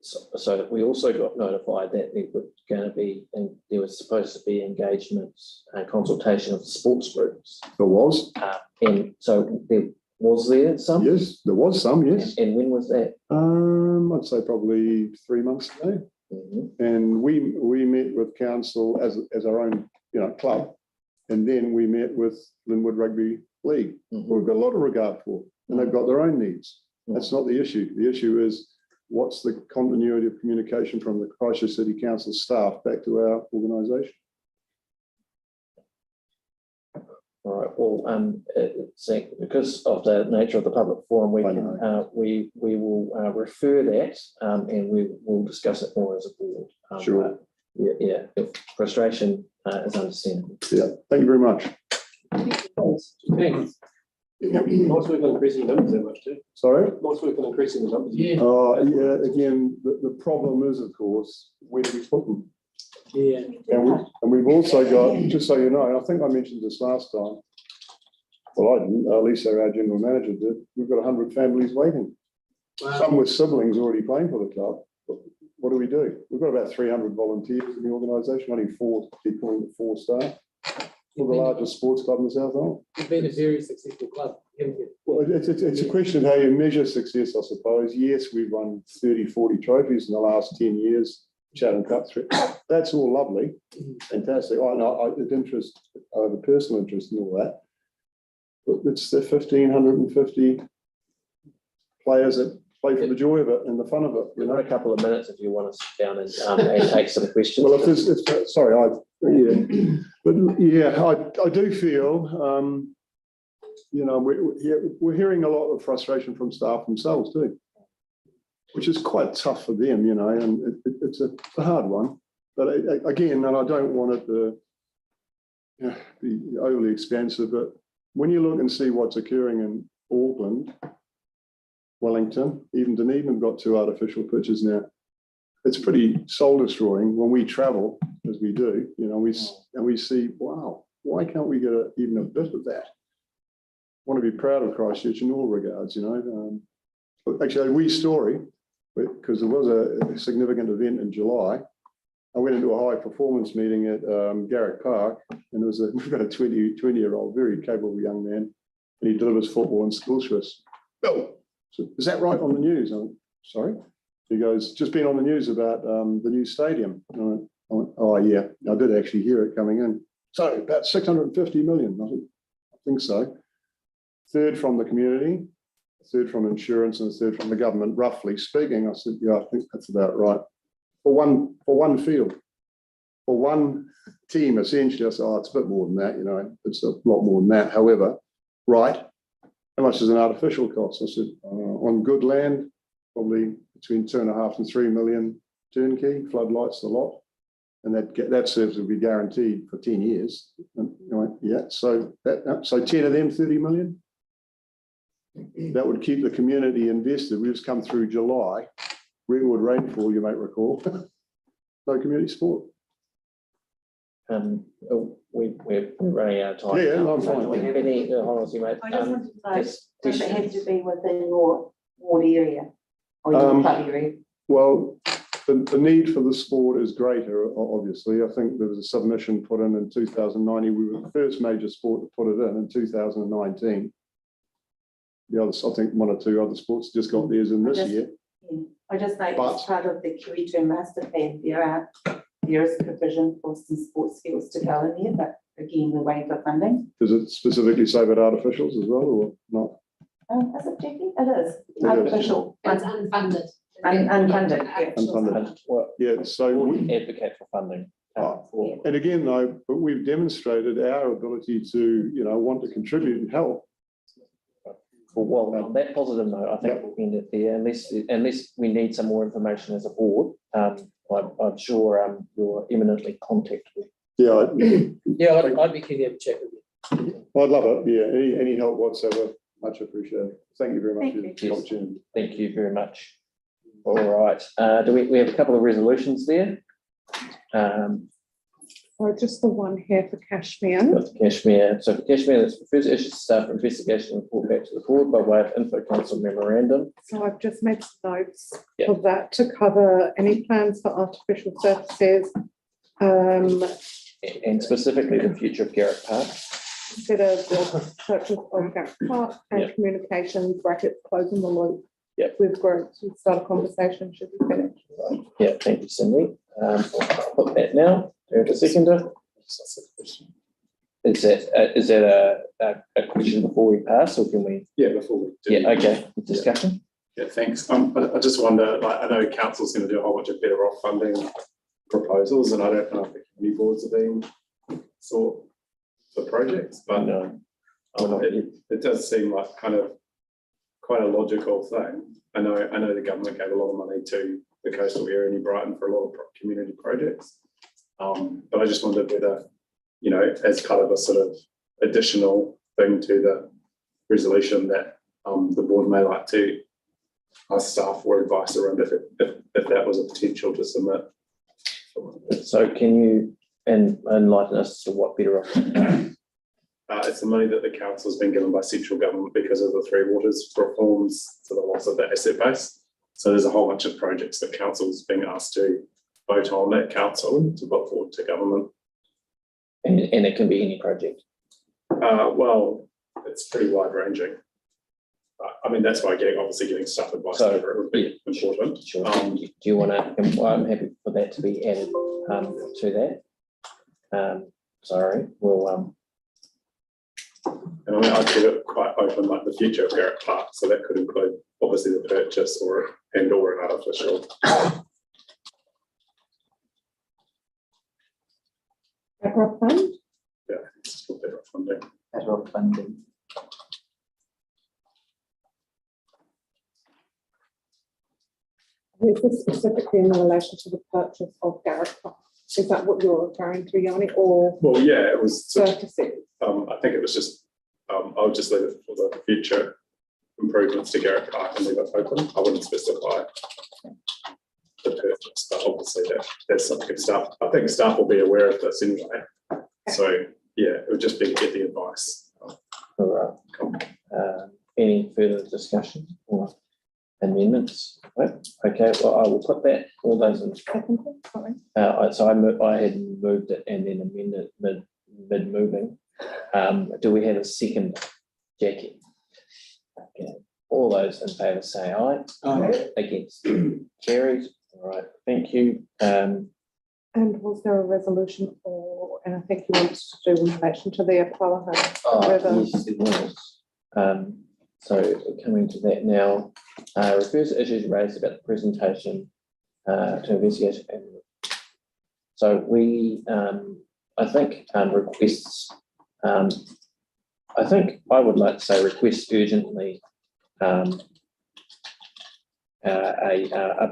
[SPEAKER 1] So we also got notified that there was going to be, and there was supposed to be engagements and consultation of the sports groups.
[SPEAKER 11] There was,
[SPEAKER 1] And so there some?
[SPEAKER 11] yes, there was some, yes.
[SPEAKER 1] And when was that?
[SPEAKER 11] I'd say probably 3 months ago. And we met with council as our own, club, and then we met with Linwood Rugby League, who we've got a lot of regard for, and they've got their own needs. That's not the issue. The issue is what's the continuity of communication from the Christchurch City Council staff back to our organisation.
[SPEAKER 1] All right. Well, so because of the nature of the public forum, we will refer that, and we will discuss it more as a board.
[SPEAKER 11] Sure.
[SPEAKER 1] Yeah. If frustration is understandable.
[SPEAKER 11] Yeah. Thank you very much.
[SPEAKER 8] Thanks. Nice work on increasing the numbers that much too.
[SPEAKER 11] Sorry?
[SPEAKER 8] Nice work on increasing the numbers.
[SPEAKER 11] Yeah. Again, the problem is, of course, where do we put them?
[SPEAKER 8] Yeah.
[SPEAKER 11] And we've also got, just so you know, I think I mentioned this last time. Well, I didn't, Lisa, our general manager, did. We've got 100 families waiting.
[SPEAKER 8] Wow.
[SPEAKER 11] Some with siblings already playing for the club. What do we do? We've got about 300 volunteers in the organisation, only 4 people, 4 staff. We're the largest sports club in the South Island.
[SPEAKER 8] You've been a very successful club, haven't you?
[SPEAKER 11] Well, it's a question of how you measure success, I suppose. Yes, we've won 30, 40 trophies in the last 10 years. Chatham Cup, that's all lovely, fantastic. I know the interest, the personal interest in all that. But it's the 1,550 players that play for the joy of it and the fun of it.
[SPEAKER 1] We've got a couple of minutes if you want to sit down and take some questions.
[SPEAKER 11] Well, I do feel, we're hearing a lot of frustration from staff themselves too, which is quite tough for them, and it's a hard one. But again, and I don't want it to be overly expensive, but when you look and see what's occurring in Auckland, Wellington, even Dunedin have got 2 artificial pitches now. It's pretty soul destroying when we travel, as we do, we see, wow, why can't we get even a bit of that? I want to be proud of Christchurch in all regards, Actually, a wee story, because there was a significant event in July. I went into a high performance meeting at Garrick Park, and we've got a 20-year-old, very capable young man, and he delivers football in schools for us. Bill, so, is that right on the news? I went, sorry. He goes, just been on the news about the new stadium. I went, oh yeah, I did actually hear it coming in. So about 650 million, I think so. 1/3 from the community, 1/3 from insurance, and 1/3 from the government, roughly speaking. I said, yeah, I think that's about right. For one field, for one team, essentially. I said, oh, it's a bit more than that, it's a lot more than that. However, right, how much is an artificial cost? I said, on good land, probably between 2.5 and 3 million turnkey, floodlights, the lot. And that service will be guaranteed for 10 years. And I went, yeah, so 10 of them, 30 million. That would keep the community invested. We've just come through July, record rainfall, you might recall. No community sport.
[SPEAKER 1] We're running out of time.
[SPEAKER 11] Yeah, I'm fine.
[SPEAKER 1] Do we have any, hold on, mate.
[SPEAKER 5] I just wanted to know,
[SPEAKER 1] Does
[SPEAKER 5] it have to be within your ward area or your club area?
[SPEAKER 11] Well, the need for the sport is greater, obviously. I think there was a submission put in 2019. We were the first major sport to put it in 2019. The others, I think 1 or 2 other sports just got theirs in this year.
[SPEAKER 5] Yeah. I just know as part of the Kiwi Master Plan, there is provision for some sports skills to go in there, but again, the waiver funding.
[SPEAKER 11] Does it specifically say about artificials as well, or not?
[SPEAKER 5] Is it, Jackie? It is. Artificial.
[SPEAKER 12] It's unfunded.
[SPEAKER 5] Unfunded. Yeah.
[SPEAKER 11] Unfunded. Yeah, so
[SPEAKER 1] we advocate for funding.
[SPEAKER 11] And again, though, but we've demonstrated our ability to, want to contribute and help.
[SPEAKER 1] Well, on that positive note, I think we'll end it there, unless we need some more information as a board. I'm sure you're eminently contactable.
[SPEAKER 11] Yeah,
[SPEAKER 8] I'd be keen to have a chat with you.
[SPEAKER 11] I'd love it. Yeah, any help whatsoever, much appreciated. Thank you very much for the opportunity.
[SPEAKER 1] Thank you very much. All right, do we have a couple of resolutions there.
[SPEAKER 12] So just the one here for Cashmere.
[SPEAKER 1] Got the Cashmere. So for Cashmere, that's refers to issues staff investigation report back to the board by way of info council memorandum.
[SPEAKER 12] So I've just made some notes
[SPEAKER 1] Yeah.
[SPEAKER 12] for that to cover any plans for artificial surfaces.
[SPEAKER 1] And specifically the future of Garrett Park.
[SPEAKER 12] Consider the purchase of Garrett Park and
[SPEAKER 1] Yeah.
[SPEAKER 12] communications brackets closing the loop.
[SPEAKER 1] Yeah.
[SPEAKER 12] With groups, we start a conversation, should we finish?
[SPEAKER 1] Yeah, thank you, Cindy. I'll put that now. Do you have a seconder? Is that a question before we pass, or can we?
[SPEAKER 13] Yeah, before we do.
[SPEAKER 1] Yeah, okay, discussion.
[SPEAKER 13] Yeah, thanks. I just wonder, like, I know council's going to do a whole bunch of better off funding proposals, and I don't know if the community boards are being sought for projects, but
[SPEAKER 1] No.
[SPEAKER 13] it does seem like kind of quite a logical thing. I know the government gave a lot of money to the coastal area in New Brighton for a lot of community projects. But I just wondered whether, you know, as part of a sort of additional thing to the resolution that the board may like to ask staff for advice around if that was a potential to submit.
[SPEAKER 1] So can you enlighten us to what better off?
[SPEAKER 13] It's the money that the council has been given by central government because of the Three Waters reforms to the loss of the asset base. So there's a whole bunch of projects that council's being asked to vote on at council to put forward to government.
[SPEAKER 1] And it can be any project.
[SPEAKER 13] Well, it's pretty wide ranging. I mean, that's why obviously getting staff advice
[SPEAKER 1] So,
[SPEAKER 13] over it would be important.
[SPEAKER 1] Sure. Do you want to? I'm happy for that to be added to that. Sorry, we'll.
[SPEAKER 13] And I mean, I'd keep it quite open, like the future of Garrett Park. So that could include obviously the purchase or an artificial.
[SPEAKER 12] Background fund?
[SPEAKER 13] Yeah, it's still better funding.
[SPEAKER 1] Better funding.
[SPEAKER 12] Is this specifically in relation to the purchase of Garrett Park? Is that what you're referring to, Yanni, or
[SPEAKER 13] Well, yeah, it was.
[SPEAKER 12] surfaces?
[SPEAKER 13] I think it was just. I'll just leave it for the future improvements to Garrett Park and leave it open. I wouldn't specify the purchase, but obviously there's some good stuff. I think staff will be aware of this anyway. So yeah, it would just be to get the advice.
[SPEAKER 1] All right. Any further discussion or amendments? No? Okay, well, I will put that, all those in. So I had moved it and then amended mid-moving. Do we have a second, Jackie? Okay. All those in favour say aye.
[SPEAKER 3] Aye.
[SPEAKER 1] Against? Carried. All right, thank you.
[SPEAKER 12] And was there a resolution or, and I think you wanted to do in relation to the Apollo River?
[SPEAKER 1] Yes, it was. So coming to that now, refers to issues raised about the presentation to investigation. So we, I think, requests. I think I would like to say request urgently a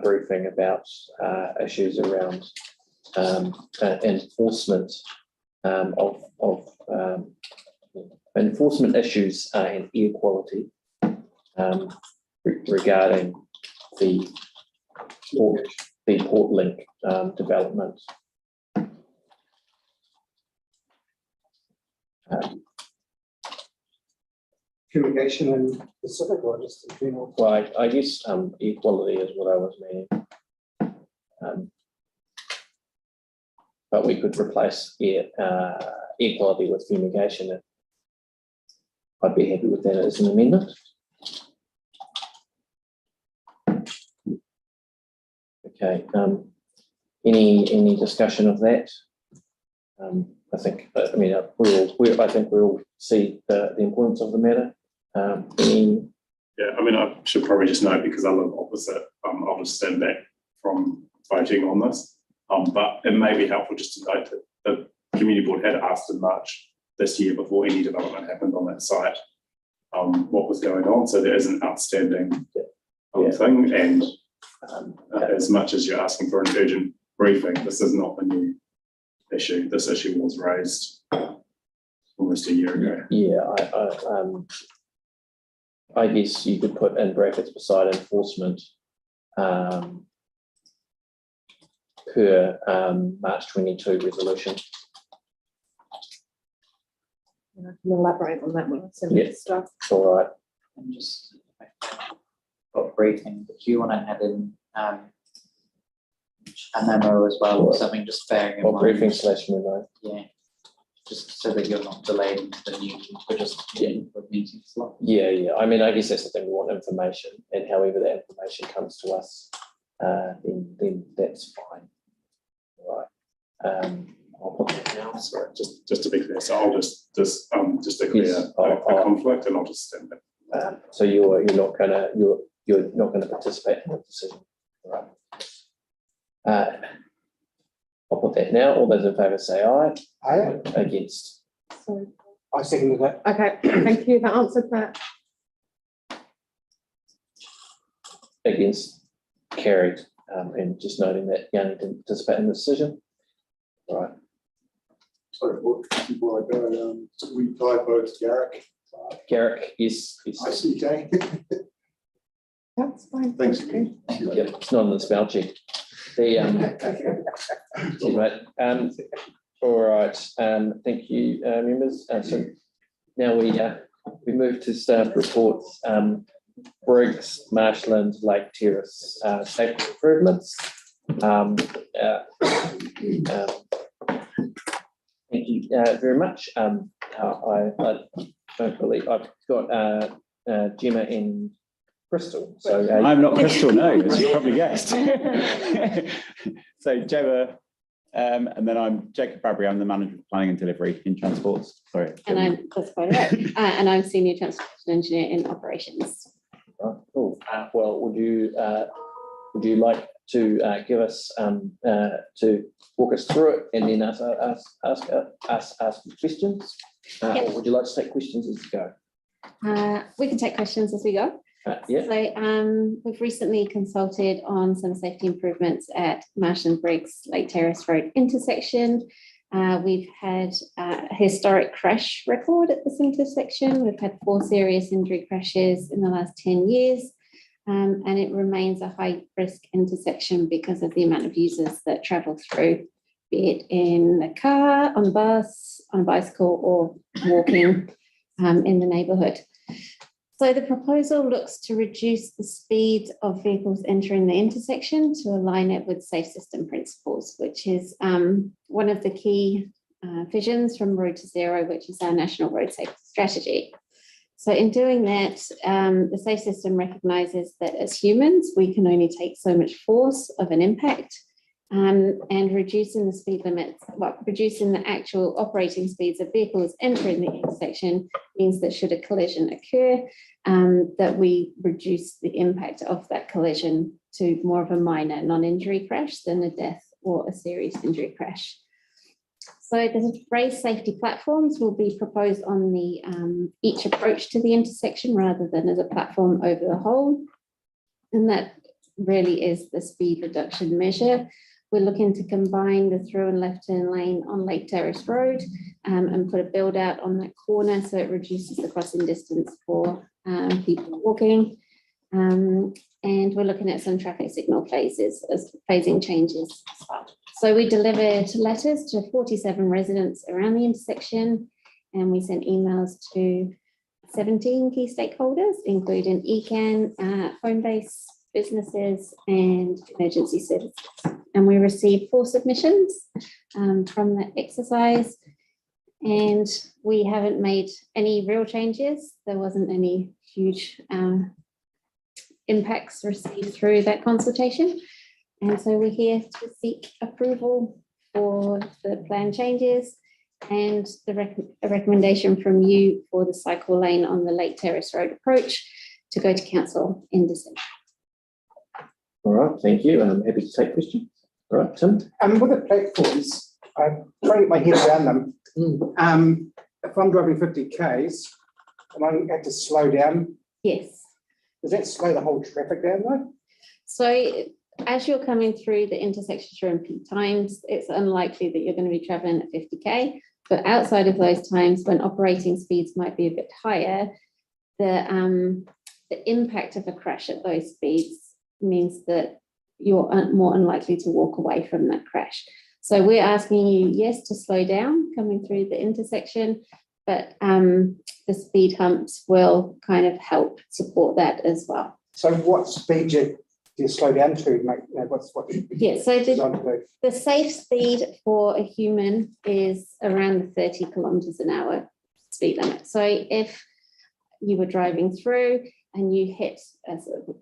[SPEAKER 1] briefing about issues around enforcement of enforcement issues and air quality regarding the Port Link development.
[SPEAKER 3] Fumigation in Pacific or just in general?
[SPEAKER 1] Well, I guess equality is what I was meaning. But we could replace equality with fumigation. I'd be happy with that as an amendment. Okay. Any discussion of that? I think. I mean, I think we all see the importance of the matter.
[SPEAKER 13] Yeah, I mean, I should probably just note, because I live opposite, I'll just stand back from voting on this. But it may be helpful just to note that the community board had asked in March this year, before any development happened on that site, what was going on. So there is an outstanding thing, and as much as you're asking for an urgent briefing, this is not a new issue. This issue was raised almost a year ago.
[SPEAKER 1] Yeah, I guess you could put in brackets beside enforcement per March 22 resolution.
[SPEAKER 12] And I can elaborate on that when I send
[SPEAKER 1] Yeah.
[SPEAKER 12] the stuff.
[SPEAKER 1] All right.
[SPEAKER 14] And just got briefing, but do you want to add in a memo as well, or something just bearing in
[SPEAKER 1] Or
[SPEAKER 14] mind?
[SPEAKER 1] briefing slash memo.
[SPEAKER 14] Yeah, just so that you're not delayed into the new, we're just for meeting slot.
[SPEAKER 1] Yeah. I mean, I guess that's the thing. We want information, and however that information comes to us, then that's fine. All right. I'll put that now.
[SPEAKER 13] Sorry, just to be clear, so I'll just declare
[SPEAKER 1] Yes,
[SPEAKER 13] a conflict and I'll just stand back.
[SPEAKER 1] So you're not gonna participate in the decision. All right. I'll put that now. All those in favour say aye.
[SPEAKER 3] Aye.
[SPEAKER 1] Against.
[SPEAKER 12] So,
[SPEAKER 3] I seconded that.
[SPEAKER 12] okay, thank you, that answered that.
[SPEAKER 1] Against. Carried. And just noting that Yanni didn't participate in the decision. All right.
[SPEAKER 11] Sorry, before I go, we typoed Garrick.
[SPEAKER 1] Garrick, yes.
[SPEAKER 11] I see, Jay.
[SPEAKER 12] That's fine.
[SPEAKER 11] Thanks.
[SPEAKER 12] Okay.
[SPEAKER 1] Yep, it's not on the spell check. The all right. Thank you, members. So now we move to staff reports. Briggs, Marshland, Lake Terrace, safety improvements. Thank you very much. I don't believe I've got Gemma and Crystal. So
[SPEAKER 15] I'm not Crystal, no, as you probably guessed. So Gemma, and then I'm Jacob Bradbury. I'm the manager of planning and delivery in transports. Sorry.
[SPEAKER 16] And that's quite right. And I'm senior transportation engineer in operations.
[SPEAKER 1] right, cool. Well, would you like to give us to walk us through it and then ask questions? Or would you like to take questions as you go?
[SPEAKER 16] We can take questions as we go.
[SPEAKER 1] Yeah.
[SPEAKER 16] So we've recently consulted on some safety improvements at Marshland Briggs Lake Terrace Road intersection. We've had a historic crash record at this intersection. We've had 4 serious injury crashes in the last 10 years. And it remains a high risk intersection because of the amount of users that travel through, be it in a car, on a bus, on a bicycle, or walking in the neighbourhood. So the proposal looks to reduce the speed of vehicles entering the intersection to align it with safe system principles, which is one of the key visions from Road to Zero, which is our national road safety strategy. So in doing that, the safe system recognises that as humans, we can only take so much force of an impact, and reducing the speed limits, reducing the actual operating speeds of vehicles entering the intersection means that should a collision occur, that we reduce the impact of that collision to more of a minor non-injury crash than a death or a serious injury crash. So the raised safety platforms will be proposed on the each approach to the intersection rather than as a platform over the whole. And that really is the speed reduction measure. We're looking to combine the through and left turn lane on Lake Terrace Road and put a build out on that corner so it reduces the crossing distance for people walking. And we're looking at some traffic signal phasing changes as well. So we delivered letters to 47 residents around the intersection, and we sent emails to 17 key stakeholders, including ECAN, home-based businesses and emergency services. And we received 4 submissions from that exercise, and we haven't made any real changes. There wasn't any huge impacts received through that consultation. And so we're here to seek approval for the plan changes and a recommendation from you for the cycle lane on the Lake Terrace Road approach to go to council in December.
[SPEAKER 1] All right, thank you. I'm happy to take questions. All right, Tim.
[SPEAKER 3] With the platforms, I'm trying to get my head around them. If I'm driving 50 Ks, am I have to slow down?
[SPEAKER 16] Yes.
[SPEAKER 3] Does that slow the whole traffic down though?
[SPEAKER 16] So as you're coming through the intersection during peak times, it's unlikely that you're going to be traveling at 50k. But outside of those times, when operating speeds might be a bit higher, the impact of a crash at those speeds means that you're more unlikely to walk away from that crash. So we're asking you, yes, to slow down coming through the intersection, but the speed humps will kind of help support that as well.
[SPEAKER 3] So what speed do you slow down to? Make, you know, what's
[SPEAKER 16] Yeah, so
[SPEAKER 3] designed to do?
[SPEAKER 16] the safe speed for a human is around the 30 kilometers an hour speed limit. So if you were driving through and you hit,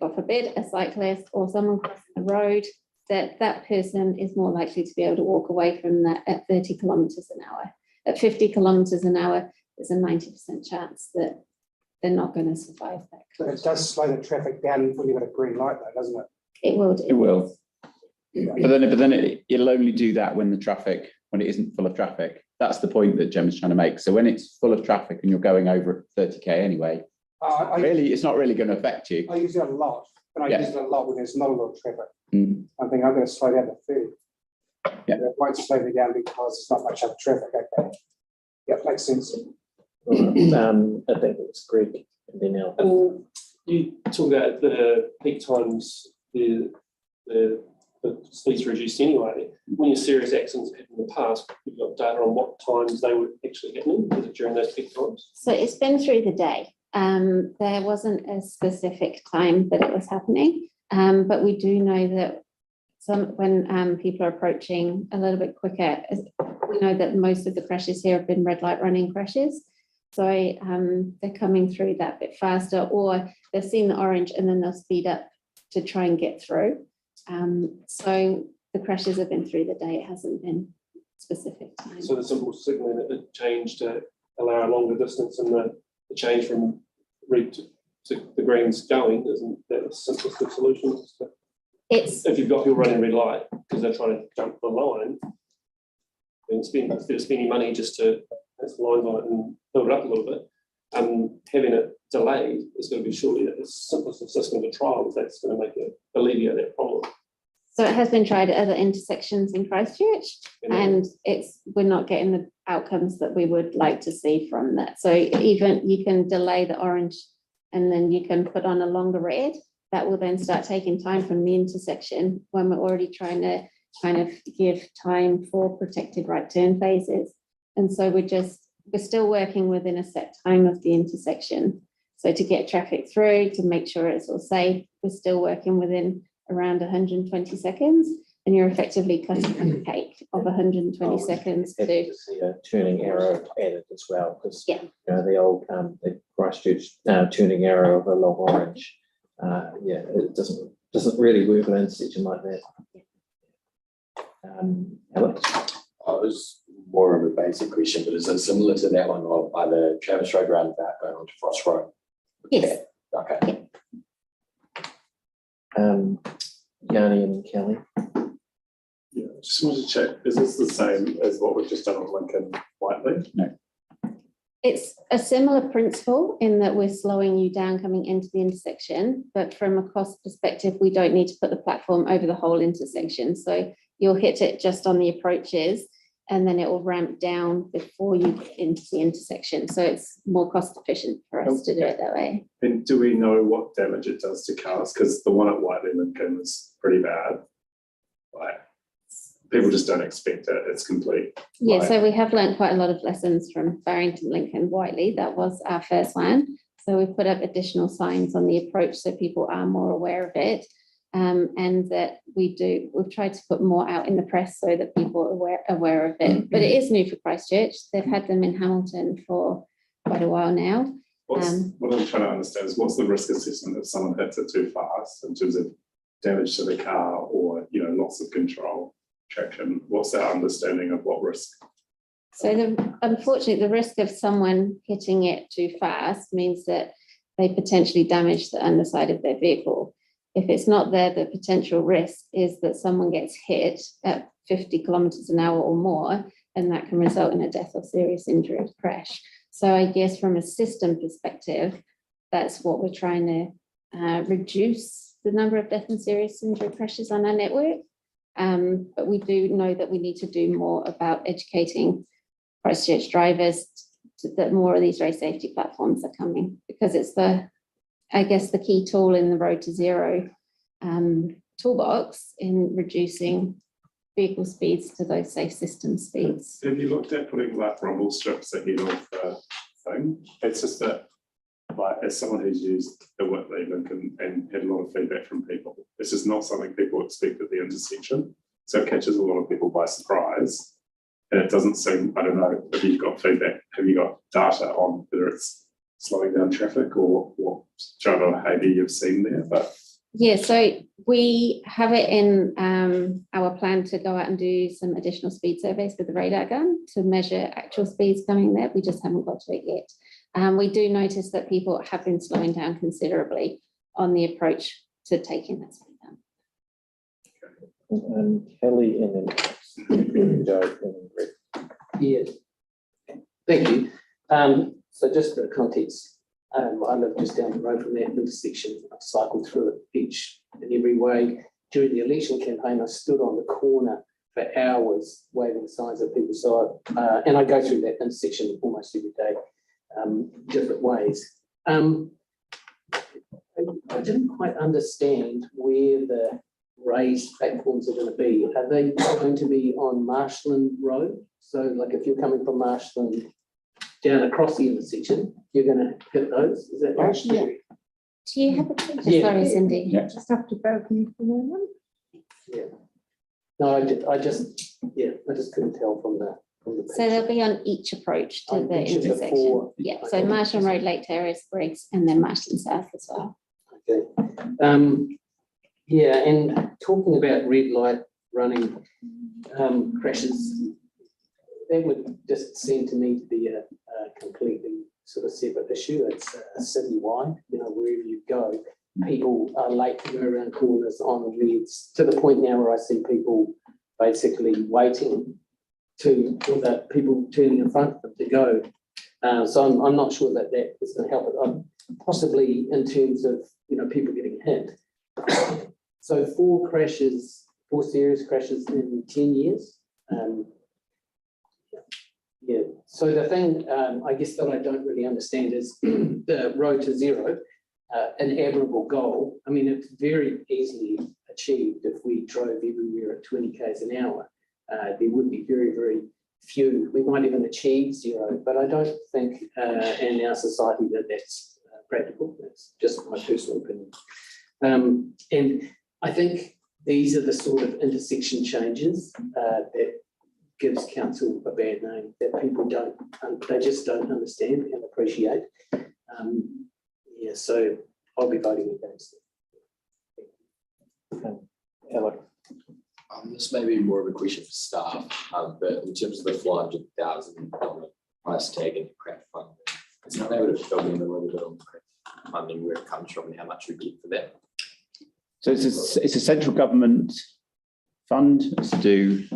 [SPEAKER 16] God forbid, a cyclist or someone crossing the road, that person is more likely to be able to walk away from that at 30 kilometers an hour. At 50 kilometers an hour, there's a 90% chance that they're not going to survive that.
[SPEAKER 3] But it does slow the traffic down when you've got a green light, though, doesn't it?
[SPEAKER 16] It will do.
[SPEAKER 15] It will. But then it'll only do that when when it isn't full of traffic. That's the point that Gemma's trying to make. So when it's full of traffic and you're going over at 30k anyway, it's not really going to affect you.
[SPEAKER 3] I use it a lot, but I use it a lot when there's not a lot of traffic.
[SPEAKER 15] Mm.
[SPEAKER 3] I think I'm going to slow down to 30.
[SPEAKER 15] Yeah.
[SPEAKER 3] It won't slow me down because it's not much other traffic. Okay. Yeah, makes sense.
[SPEAKER 1] I think it's Greg and then Al.
[SPEAKER 17] You talk about the peak times, the speeds reduced anyway. When your serious accidents happened in the past, you've got data on what times they were actually happening. Was it during those peak times?
[SPEAKER 16] So it's been through the day. There wasn't a specific time that it was happening, but we do know that when people are approaching a little bit quicker, we know that most of the crashes here have been red light running crashes. So they're coming through that bit faster, or they've seen the orange and then they'll speed up to try and get through. So the crashes have been through the day. It hasn't been specific time.
[SPEAKER 17] So the simple signalling that it changed to allow a longer distance, and the change from red to the greens going, isn't that the simplest of solutions? If you've got people running red light because they're trying to jump the line, then instead of spending money just to put lines on it and build it up a little bit, having it delayed is going to be surely the simplest of systems of trials that's going to make it alleviate that problem.
[SPEAKER 16] So it has been tried at other intersections in Christchurch, and we're not getting the outcomes that we would like to see from that. So even you can delay the orange and then you can put on a longer red. That will then start taking time from the intersection when we're already trying to kind of give time for protected right turn phases. And so we're still working within a set time of the intersection. So to get traffic through, to make sure it's all safe, we're still working within around 120 seconds, and you're effectively cutting a cake of 120 seconds to
[SPEAKER 1] see a turning arrow added as well, because
[SPEAKER 16] yeah,
[SPEAKER 1] you know the old the Christchurch turning arrow of a long orange. Yeah, it doesn't really work in an intersection like that. Alex?
[SPEAKER 18] Oh, it was more of a basic question, but is it similar to that one or by the Travis Road roundabout going on to Frost Road?
[SPEAKER 16] yes.
[SPEAKER 18] Okay.
[SPEAKER 1] Yanni and Kelly.
[SPEAKER 13] Yeah, just wanted to check, is this the same as what we've just done on Lincoln Whiteley?
[SPEAKER 15] No.
[SPEAKER 16] It's a similar principle in that we're slowing you down coming into the intersection, but from a cost perspective, we don't need to put the platform over the whole intersection. So you'll hit it just on the approaches, and then it will ramp down before you get into the intersection. So it's more cost efficient for us to do it that way.
[SPEAKER 13] And do we know what damage it does to cars? Because the one at Whiteley Lincoln was pretty bad. Like, people just don't expect it. It's complete.
[SPEAKER 16] Yeah, so we have learned quite a lot of lessons from Barrington, Lincoln, Whiteley. That was our first one. So we've put up additional signs on the approach so people are more aware of it. And that we've tried to put more out in the press so that people are aware of it. But it is new for Christchurch. They've had them in Hamilton for quite a while now.
[SPEAKER 13] What I'm trying to understand is what's the risk assessment if someone hits it too fast in terms of damage to the car or loss of control, traction? What's our understanding of what risk?
[SPEAKER 16] So unfortunately, the risk of someone hitting it too fast means that they potentially damage the underside of their vehicle. If it's not there, the potential risk is that someone gets hit at 50 kilometers an hour or more, and that can result in a death or serious injury or crash. So I guess from a system perspective, that's what we're trying to reduce the number of death and serious injury crashes on our network. But we do know that we need to do more about educating Christchurch drivers that more of these road safety platforms are coming, because it's the key tool in the Road to Zero toolbox in reducing vehicle speeds to those safe system speeds.
[SPEAKER 13] Have you looked at putting like rumble strips ahead of the thing? It's just that, like, as someone who's used the Whitley link and had a lot of feedback from people, it's just not something people expect at the intersection. So it catches a lot of people by surprise. And it doesn't seem, I don't know, if you've got feedback, have you got data on whether it's slowing down traffic or what driver behaviour you've seen there? But
[SPEAKER 16] yeah, so we have it in our plan to go out and do some additional speed surveys with the radar gun to measure actual speeds coming there. We just haven't got to it yet. We do notice that people have been slowing down considerably on the approach to taking that speed down.
[SPEAKER 1] Kelly and then Joe and then Greg.
[SPEAKER 8] Yes. Thank you. So just for context, I live just down the road from that intersection. I cycled through it each and every way. During the election campaign, I stood on the corner for hours waving signs at people. So, and I go through that intersection almost every day, different ways. I didn't quite understand where the raised platforms are going to be. Are they going to be on Marshland Road? So like if you're coming from Marshland down across the intersection, you're going to hit those, is that right?
[SPEAKER 4] Yeah.
[SPEAKER 16] Do you have a picture?
[SPEAKER 8] Yeah.
[SPEAKER 16] Sorry, Cindy.
[SPEAKER 8] Yeah.
[SPEAKER 4] Just have to bear with me for a moment.
[SPEAKER 8] Yeah. No, I just couldn't tell from the
[SPEAKER 16] So they'll be on each approach to
[SPEAKER 8] On
[SPEAKER 16] the
[SPEAKER 8] each of the
[SPEAKER 16] intersection.
[SPEAKER 8] four.
[SPEAKER 16] Yeah, so Marshland Road, Lake Terrace, Briggs, and then Marshland South as well.
[SPEAKER 8] Okay. Yeah, and talking about red light running crashes, that would just seem to me to be a completely sort of separate issue. It's citywide, you know, wherever you go, people are late to go around corners on reds, to the point now where I see people basically waiting for the people turning in front of them to go. So I'm not sure that is going to help it. Possibly in terms of, you know, people getting hit. So 4 serious crashes in 10 years. Yeah, so the thing, I guess that I don't really understand is the road to zero, an admirable goal. I mean, it's very easily achieved if we drove everywhere at 20 k's an hour. There would be very, very few. We might even achieve zero, but I don't think in our society that that's practical. That's just my personal opinion. And I think these are the sort of intersection changes that gives council a bad name, that people they just don't understand and appreciate. Yeah, so I'll be voting against it.
[SPEAKER 1] Hello.
[SPEAKER 18] This may be more of a question for staff, but in terms of the $400,000 price tag and crowdfunding, is not able to fill in a little bit on funding where it comes from and how much we get for that?
[SPEAKER 15] So it's a central government fund to do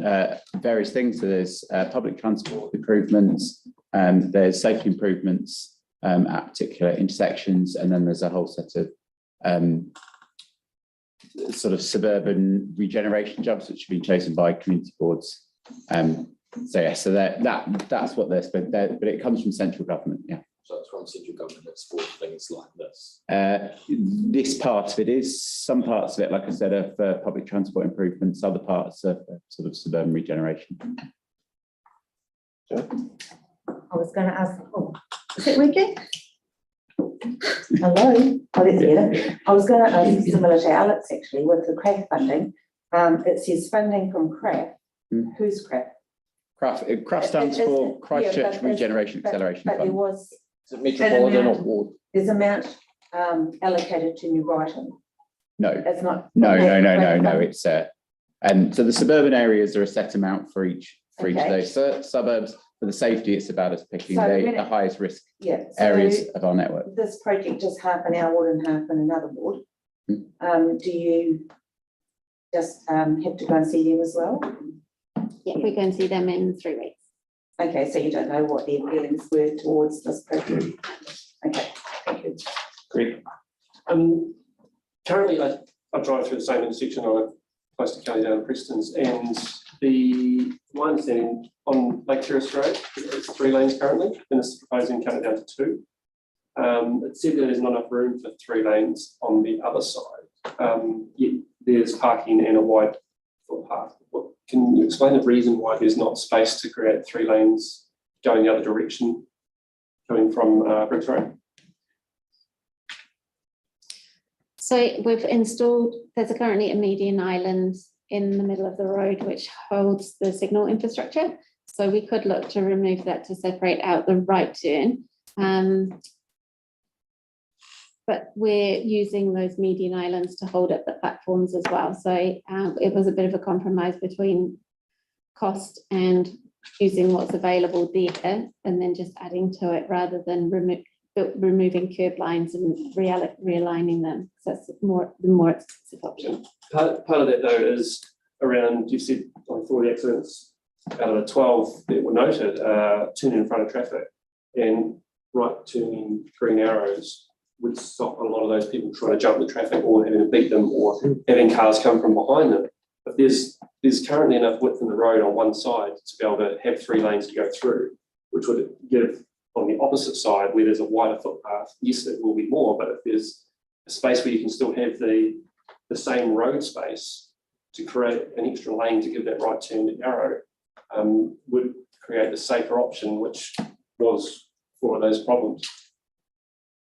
[SPEAKER 15] various things. So there's public transport improvements, there's safety improvements at particular intersections, and then there's a whole set of sort of suburban regeneration jobs which have been chosen by community boards. So yeah, so that's what they're spent there, but it comes from central government. Yeah.
[SPEAKER 18] So it's from central government that's for things like this.
[SPEAKER 15] This part of it is, some parts of it, like I said, are for public transport improvements, other parts are for sort of suburban regeneration.
[SPEAKER 5] I was going to ask, is it working? Hello. Oh, that's better. I was going to ask similar to Alex actually with the CRAF funding. It says funding from CRAF. Who's CRAF?
[SPEAKER 15] CRAF stands for Christchurch Regeneration Acceleration
[SPEAKER 5] But there
[SPEAKER 15] Fund.
[SPEAKER 5] was
[SPEAKER 1] Metropolitan or ward?
[SPEAKER 5] There's amount allocated to New Brighton.
[SPEAKER 15] No,
[SPEAKER 5] It's not.
[SPEAKER 15] no. It's and so the suburban areas are a set amount for each of those suburbs. For the safety, it's about us picking the highest risk areas of our network.
[SPEAKER 5] This project is half in our ward and half in another ward. Do you just have to go and see them as well?
[SPEAKER 16] Yeah, we go and see them in 3 weeks.
[SPEAKER 5] Okay, so you don't know what their feelings were towards this project. Okay, thank you.
[SPEAKER 17] Great. Currently, I drive through the same intersection. I live close to Kelly down at Preston's, and my understanding on Lake Terrace Road, it's 3 lanes currently, and it's proposing to cut it down to 2. It said that there's not enough room for 3 lanes on the other side. Yet there's parking and a wide footpath. Can you explain the reason why there's not space to create 3 lanes going the other direction, coming from Briggs Road?
[SPEAKER 16] So we've installed, there's currently a median island in the middle of the road which holds the signal infrastructure. So we could look to remove that to separate out the right turn. But we're using those median islands to hold up the platforms as well. So it was a bit of a compromise between cost and using what's available there and then just adding to it rather than removing curb lines and realigning them. So that's the more expensive option.
[SPEAKER 17] Part of that though is around, you said on 40 accidents out of the 12 that were noted, turning in front of traffic, and right turning green arrows would stop a lot of those people trying to jump the traffic or having to beat them or having cars come from behind them. But there's currently enough width in the road on one side to be able to have 3 lanes to go through, which would give on the opposite side where there's a wider footpath, yes, it will be more, but if there's a space where you can still have the same road space to create an extra lane to give that right turn arrow, would create a safer option, which was for those problems.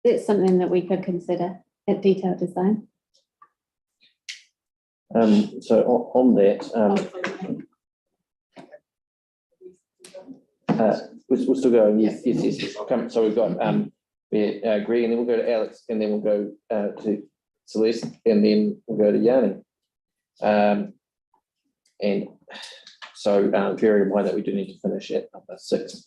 [SPEAKER 16] It's something that we could consider at detailed design.
[SPEAKER 1] So on that, we're still going. Yes. Come, so we've got Greg, and then we'll go to Alex, and then we'll go to Celeste, and then we'll go to Yanni. And so bear in mind that we do need to finish at number 6.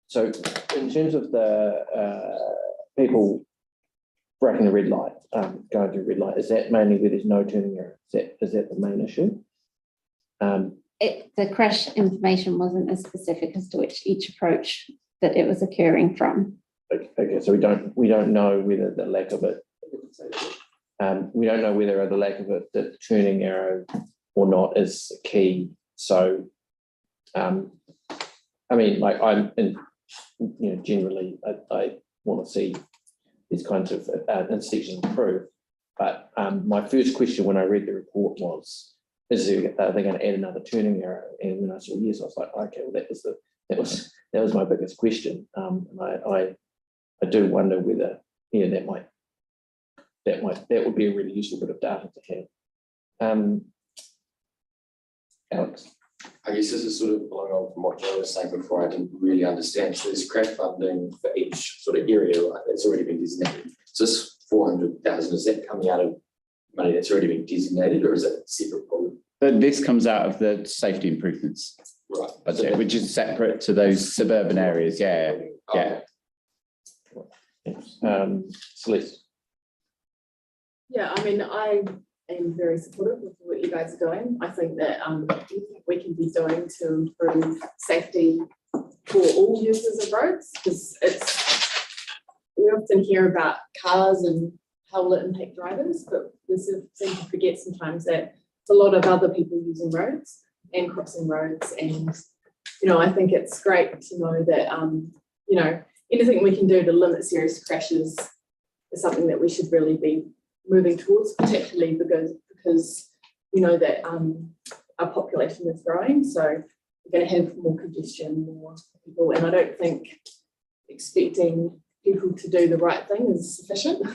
[SPEAKER 1] So in terms of the people breaking the red light, going through red light, is that mainly where there's no turning arrow? Is that the main issue?
[SPEAKER 16] The crash information wasn't as specific as to which each approach that it was occurring from.
[SPEAKER 1] Okay, so we don't know whether the lack of it. We don't know whether the lack of it, the turning arrow or not, is key. So, I mean, like generally, I want to see these kinds of intersections improved. But my first question when I read the report was, are they going to add another turning arrow? And when I saw yes, I was like, okay, well that was my biggest question. And I do wonder whether that would be a really useful bit of data to have. Alex.
[SPEAKER 18] I guess this is sort of following on from what Joe was saying before. I didn't really understand. So there's crash funding for each sort of area, right? That's already been designated. So this 400,000, is that coming out of money that's already been designated, or is it a separate problem?
[SPEAKER 15] But this comes out of the safety improvements budget, which is separate to those suburban areas. Yeah.
[SPEAKER 1] Celeste.
[SPEAKER 19] Yeah, I mean, I am very supportive of what you guys are doing. I think that we can be doing to improve safety for all users of roads, because we often hear about cars and how will it impact drivers, but we seem to forget sometimes that it's a lot of other people using roads and crossing roads. And, I think it's great to know that, anything we can do to limit serious crashes is something that we should really be moving towards, particularly because we know that our population is growing, so we're going to have more congestion, more people, and I don't think expecting people to do the right thing is sufficient.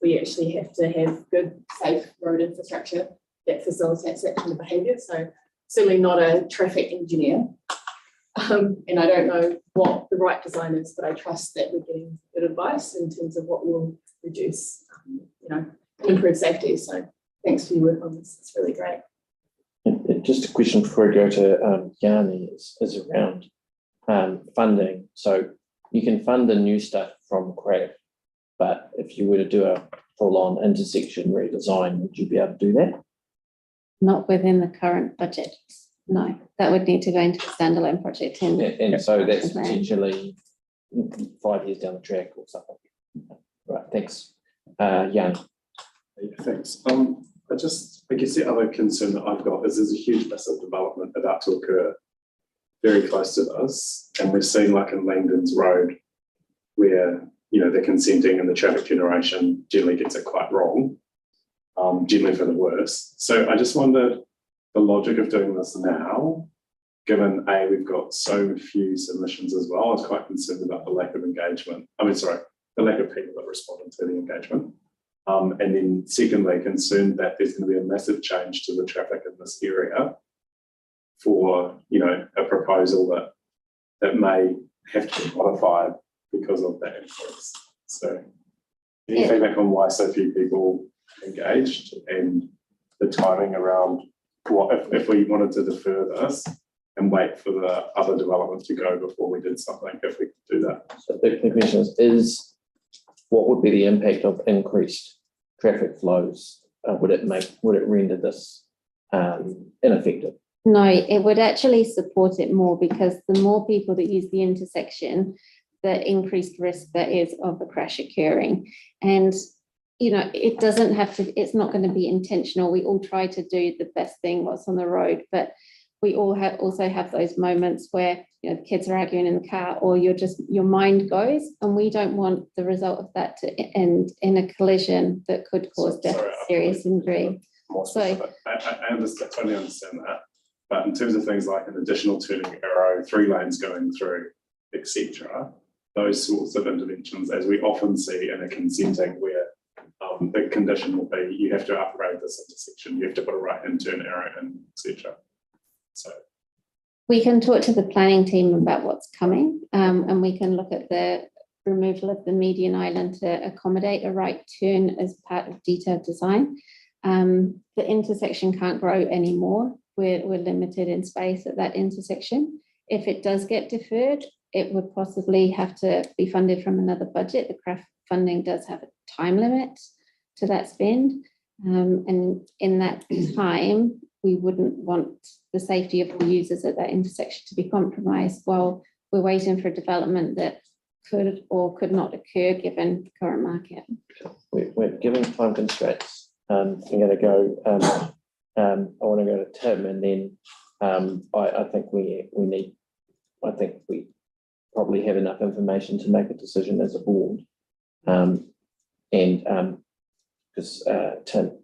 [SPEAKER 19] We actually have to have good, safe road infrastructure that facilitates that kind of behaviour. So certainly not a traffic engineer, and I don't know what the right design is, but I trust that we're getting good advice in terms of what will reduce, improve safety. So thanks for your work on this. It's really great.
[SPEAKER 1] And just a question before I go to Yanni is around funding. So you can fund the new stuff from CRAF, but if you were to do a full-on intersection redesign, would you be able to do that?
[SPEAKER 16] Not within the current budget. No, that would need to go into a standalone project.
[SPEAKER 1] And so that's potentially 5 years down the track or something. Right, thanks. Yanni.
[SPEAKER 13] Thanks. I guess the other concern that I've got is there's a huge massive development about to occur very close to us, and we're seeing, like in Langdon's Road, where the consenting and the traffic generation generally gets it quite wrong. generally for the worse. So I just wondered the logic of doing this now, given we've got so few submissions as well. I was quite concerned about the lack of engagement. The lack of people that responded to the engagement. And then secondly, concerned that there's going to be a massive change to the traffic in this area for, a proposal that may have to be modified because of that increase. So any feedback on why so few people engaged and the timing around if we wanted to defer this and wait for the other development to go before we did something, if we could do that.
[SPEAKER 1] So the question is what would be the impact of increased traffic flows? Would it render this ineffective?
[SPEAKER 16] No, it would actually support it more, because the more people that use the intersection, the increased risk there is of a crash occurring. And, it doesn't have to, it's not going to be intentional. We all try to do the best thing what's on the road, but we all also have those moments where, the kids are arguing in the car, or your mind goes, and we don't want the result of that to end in a collision that could cause death, serious injury.
[SPEAKER 13] I totally understand that. But in terms of things like an additional turning arrow, 3 lanes going through, etc., those sorts of interventions, as we often see in a consenting where the condition will be you have to upgrade this intersection, you have to put a right-hand turn arrow in, etc. So
[SPEAKER 16] we can talk to the planning team about what's coming, and we can look at the removal of the median island to accommodate a right turn as part of detailed design. The intersection can't grow anymore. We're limited in space at that intersection. If it does get deferred, it would possibly have to be funded from another budget. The CRAF funding does have a time limit to that spend. And in that time, we wouldn't want the safety of the users at that intersection to be compromised while we're waiting for a development that could or could not occur given the current market.
[SPEAKER 1] We're given time constraints. I'm going to go, I want to go to Tim, and then I think we probably have enough information to make a decision as a board. Because Tim.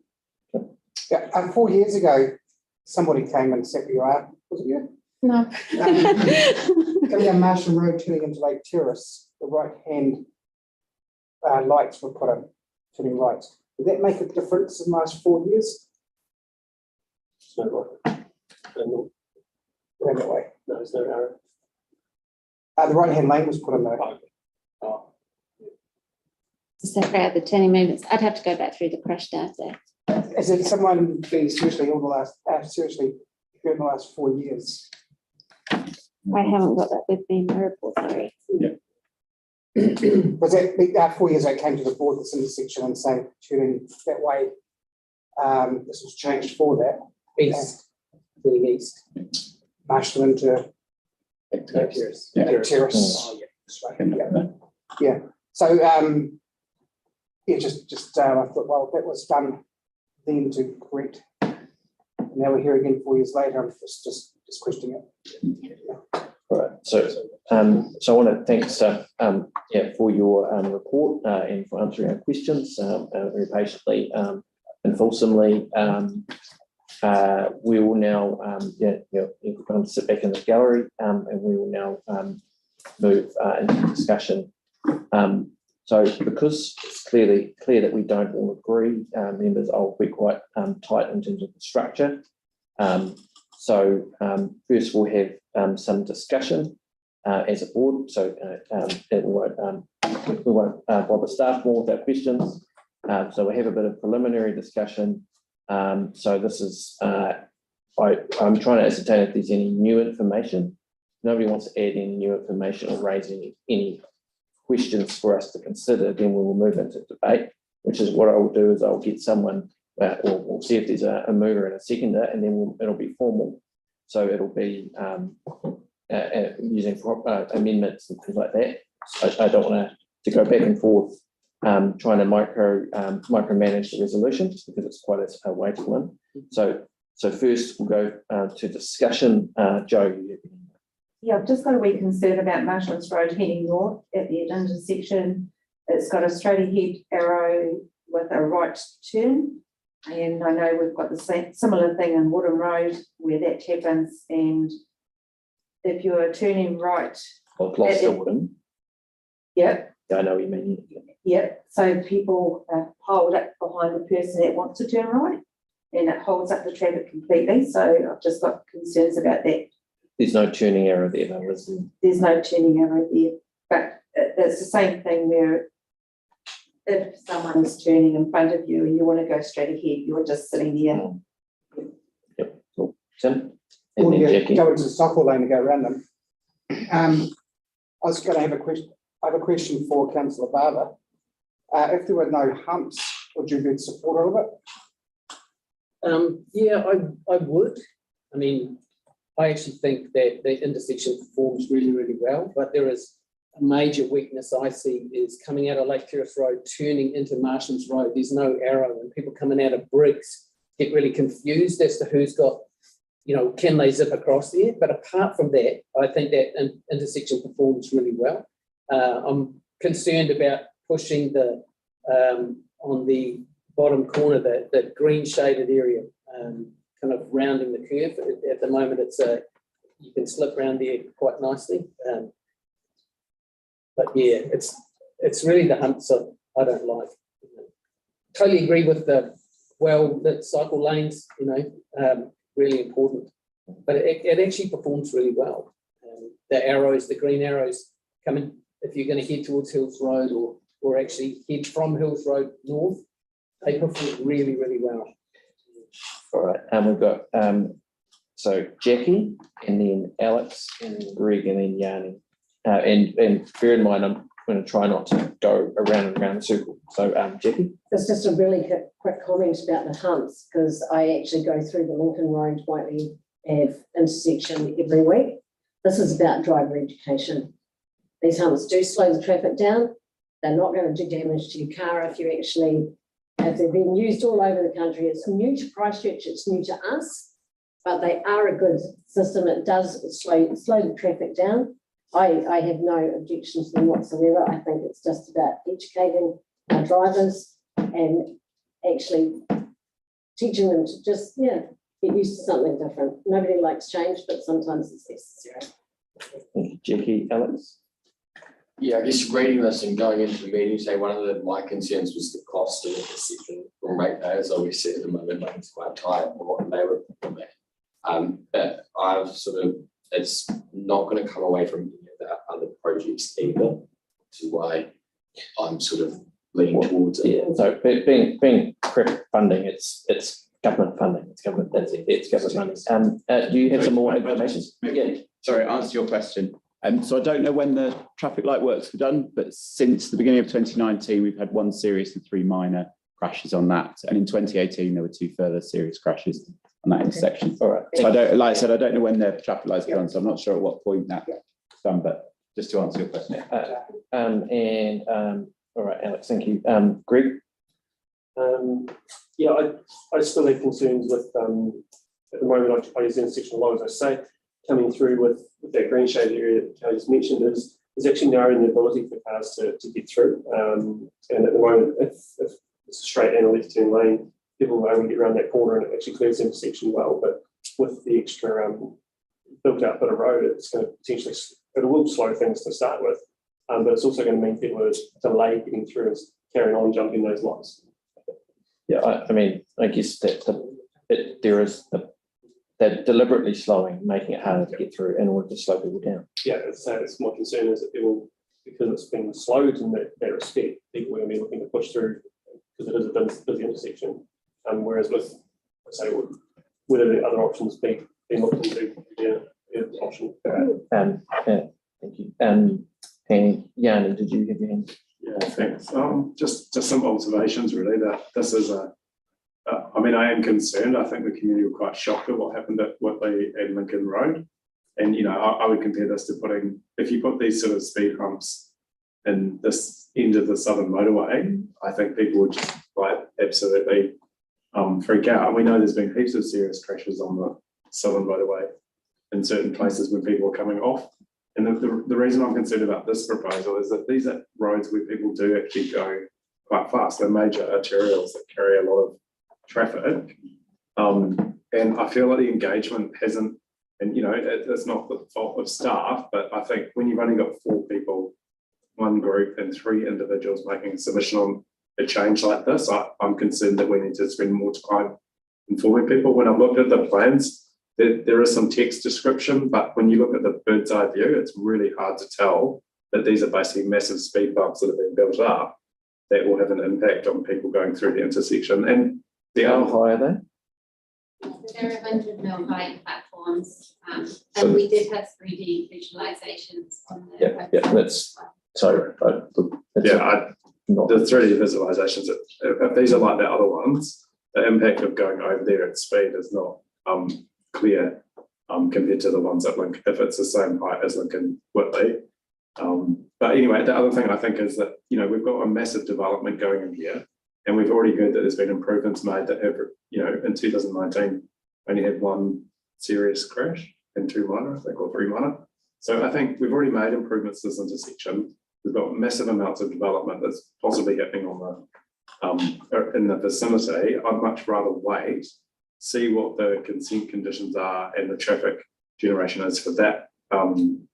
[SPEAKER 3] Yeah, 4 years ago, somebody came and set you up. Was it you?
[SPEAKER 16] No.
[SPEAKER 3] Coming down Marshall Road, turning into Lake Terrace, the right-hand lights were put in, turning rights. Did that make a difference in the last 4 years?
[SPEAKER 17] No,
[SPEAKER 3] Around that way.
[SPEAKER 17] no, there's no arrow.
[SPEAKER 3] The right-hand lane was put in there.
[SPEAKER 16] To separate out the turning movements, I'd have to go back through the crash data.
[SPEAKER 3] Has it someone been seriously ill in the last 4 years?
[SPEAKER 16] I haven't got that with me in my report, sorry.
[SPEAKER 13] Yeah.
[SPEAKER 3] Was that 4 years I came to the board this intersection and saying turning that way? This was changed for that.
[SPEAKER 8] East, heading east.
[SPEAKER 3] Marshall into
[SPEAKER 8] Terrace.
[SPEAKER 3] Terrace.
[SPEAKER 8] Oh, yeah.
[SPEAKER 3] That's right. Yeah. So I thought, well, that was done then to correct. Now we're here again 4 years later. I'm just questioning it.
[SPEAKER 1] All right. So I want to thank for your report and for answering our questions very patiently and fulsomely. We will now you can sit back in the gallery and we will now move into discussion. So because it's clear that we don't all agree, members, I'll be quite tight in terms of the structure. First we'll have some discussion as a board, so we won't bother staff more with our questions. So we'll have a bit of preliminary discussion. So this is, I'm trying to ascertain if there's any new information. Nobody wants to add any new information or raise any questions for us to consider, then we will move into debate, which is what I will do is I'll get someone, or we'll see if there's a mover and a seconder, and then it'll be formal. So it'll be using amendments and things like that. I don't want to go back and forth trying to micromanage the resolution, just because it's quite a weighty one. So first we'll go to discussion. Jo.
[SPEAKER 5] Yeah, I've just got a wee concern about Marshlands Road heading north at the intersection. It's got a straight ahead arrow with a right turn. And I know we've got the same similar thing in Woodham Road where that happens, and if you're turning right.
[SPEAKER 1] Or Gloucester Woodham.
[SPEAKER 5] Yep.
[SPEAKER 1] I know what you mean.
[SPEAKER 5] Yep, so people hold up behind the person that wants to turn right, and it holds up the traffic completely, so I've just got concerns about that.
[SPEAKER 1] There's no turning arrow there, though, is there?
[SPEAKER 5] There's no turning arrow there, but it's the same thing where if someone is turning in front of you and you want to go straight ahead, you're just sitting there.
[SPEAKER 1] Yep, cool. Tim?
[SPEAKER 3] Or
[SPEAKER 1] And then
[SPEAKER 3] you
[SPEAKER 1] Jackie.
[SPEAKER 3] go into the cycle lane and go around them. I was going to have a question. I have a question for Councillor Barber. If there were no humps, would you be in support of it?
[SPEAKER 8] Yeah, I would. I mean, I actually think that the intersection performs really, really well, but there is a major weakness I see is coming out of Lake Terrace Road, turning into Marshlands Road. There's no arrow, and people coming out of Briggs get really confused as to who's got, you know, can they zip across there? But apart from that, I think that intersection performs really well. I'm concerned about pushing the on the bottom corner, that green shaded area, kind of rounding the curve. At the moment, it's you can slip around there quite nicely. But yeah, it's really the humps that I don't like. Totally agree with the well-lit cycle lanes, you know, really important. But it actually performs really well. The arrows, the green arrows coming, if you're going to head towards Hills Road or actually head from Hills Road north, they perform really, really well.
[SPEAKER 1] All right, we've got so Jackie, and then Alex, and then Greg, and then Yanni. And bear in mind, I'm going to try not to go around and around the circle. So Jackie?
[SPEAKER 20] It's just a really quick comment about the humps, because I actually go through the Lincoln Road Waitai intersection every week. This is about driver education. These humps do slow the traffic down. They're not going to do damage to your car if they're being used all over the country. It's new to Christchurch, it's new to us, but they are a good system. It does slow the traffic down. I have no objections to them whatsoever. I think it's just about educating our drivers and actually teaching them to just, get used to something different. Nobody likes change, but sometimes it's necessary.
[SPEAKER 1] Thank you, Jackie. Alex?
[SPEAKER 18] Yeah, I guess reading this and going into the meeting today, one of my concerns was the cost of the intersection from ratepayers. Obviously, at the moment, like it's quite tight on what they were putting there. But I've it's not going to come away from any of the other projects either, which is why I'm leaning towards it.
[SPEAKER 1] Yeah, so being CREP funding, it's government funding. It's government. That's it. It's government funding. Do you have some more information?
[SPEAKER 15] Yeah. Sorry, answer your question. So I don't know when the traffic light works were done, but since the beginning of 2019, we've had 1 serious and 3 minor crashes on that. And in 2018, there were 2 further serious crashes on that intersection.
[SPEAKER 1] All right.
[SPEAKER 15] So like I said, I don't know when the traffic lights were done, so I'm not sure at what point that's done, but just to answer your question.
[SPEAKER 1] All right, Alex, thank you. Greg?
[SPEAKER 17] Yeah, I still have concerns with, at the moment, I use the intersection a lot, as I say, coming through with that green shade area that Kelly just mentioned is actually narrowing the ability for cars to get through. And at the moment, if it's a straight and a left turn lane, people will only get around that corner and it actually clears the intersection well. But with the extra built out bit of road, it's going to potentially, it will slow things to start with. But it's also going to mean people are delayed getting through and carrying on jumping those lights.
[SPEAKER 1] Yeah, I mean, I guess they're deliberately slowing, making it harder to get through in order to slow people down.
[SPEAKER 17] Yeah, it's my concern is that people, because it's been slowed in that respect, people are going to be looking to push through because it is a busy intersection. Whereas with, say, would the other options be looked into? Yeah, option.
[SPEAKER 1] Thank you. And Yanni, did you have your hand?
[SPEAKER 13] Yeah, thanks. Just some observations really. That this is I mean, I am concerned. I think the community were quite shocked at what happened at Waitai and Lincoln Road. And, I would compare this to if you put these sort of speed humps in this end of the southern motorway, I think people would just absolutely freak out. And we know there's been heaps of serious crashes on the southern motorway in certain places when people are coming off. And the reason I'm concerned about this proposal is that these are roads where people do actually go quite fast. They're major arterials that carry a lot of traffic. And I feel like the engagement hasn't, and it's not the fault of staff, but I think when you've only got 4 people, 1 group and 3 individuals making a submission on a change like this, I'm concerned that we need to spend more time informing people. When I've looked at the plans, there is some text description, but when you look at the bird's eye view, it's really hard to tell that these are basically massive speed bumps that have been built up that will have an impact on people going through the intersection. And
[SPEAKER 1] how high are they?
[SPEAKER 16] There are 100 mil high platforms, and we did have 3D visualizations on the
[SPEAKER 1] Yeah, that's so.
[SPEAKER 13] The 3D visualizations, if these are like the other ones, the impact of going over there at speed is not clear compared to the ones at Lincoln, if it's the same height as Lincoln Whitley. But anyway, the other thing I think is that, we've got a massive development going in here, and we've already heard that there's been improvements made that have, in 2019, only had 1 serious crash and 2 minor, I think, or 3 minor. So I think we've already made improvements to this intersection. We've got massive amounts of development that's possibly happening on the in the vicinity. I'd much rather wait, see what the consent conditions are and the traffic generation is for that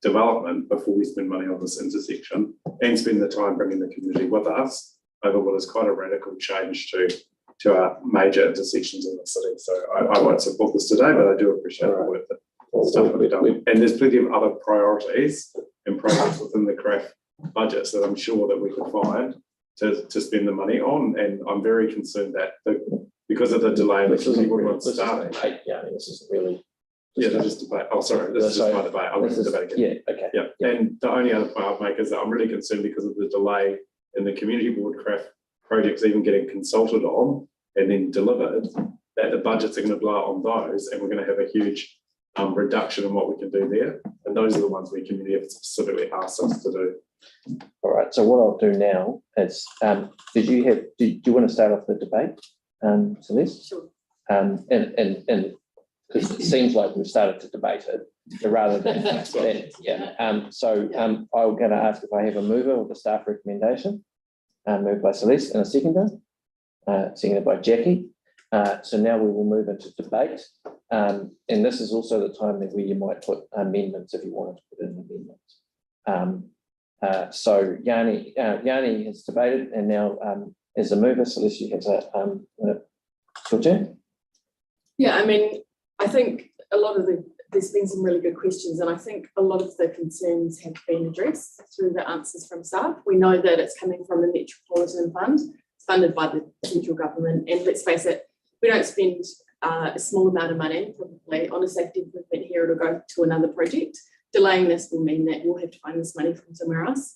[SPEAKER 13] development before we spend money on this intersection, and spend the time bringing the community with us over what is quite a radical change to our major intersections in the city. So I won't support this today, but I do appreciate the work that stuff we've done. And there's plenty of other priorities and programs within the CRAF budgets that I'm sure that we could find to spend the money on. And I'm very concerned that because of the delay, this isn't starting.
[SPEAKER 1] This isn't really.
[SPEAKER 13] Yeah, this is debate. Oh, sorry, this is just my debate. I won't debate again.
[SPEAKER 1] Yeah, okay.
[SPEAKER 13] Yeah, and the only other point I'll make is that I'm really concerned because of the delay in the community board craft projects even getting consulted on and then delivered, that the budgets are going to blow out on those, and we're going to have a huge reduction in what we can do there. And those are the ones we community have specifically asked us to do.
[SPEAKER 1] All right. So what I'll do now is, do you want to start off the debate, Celeste?
[SPEAKER 19] Sure.
[SPEAKER 1] And because it seems like we've started to debate it rather than, I'm going to ask if I have a mover of the staff recommendation. Moved by Celeste and a seconder, seconded by Jackie. So now we will move into debate. And this is also the time where you might put amendments if you wanted to put in amendments. So Yanni has debated, and now as a mover, Celeste, you have your turn.
[SPEAKER 19] Yeah, I mean, I think a lot of there's been some really good questions, and I think a lot of the concerns have been addressed through the answers from staff. We know that it's coming from the Metropolitan Fund, it's funded by the central government, and let's face it, we don't spend a small amount of money probably on a safety improvement here, it'll go to another project. Delaying this will mean that we'll have to find this money from somewhere else.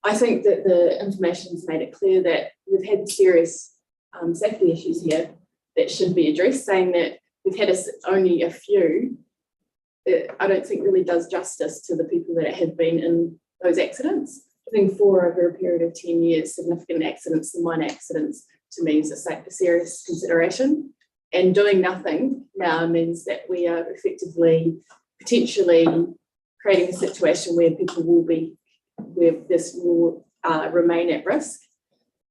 [SPEAKER 19] I think that the information's made it clear that we've had serious safety issues here that should be addressed. Saying that we've had only a few, I don't think really does justice to the people that have been in those accidents. Having 4 over a period of 10 years, significant accidents and minor accidents, to me is a serious consideration. And doing nothing now means that we are effectively, potentially creating a situation where people will be, where this will remain at risk.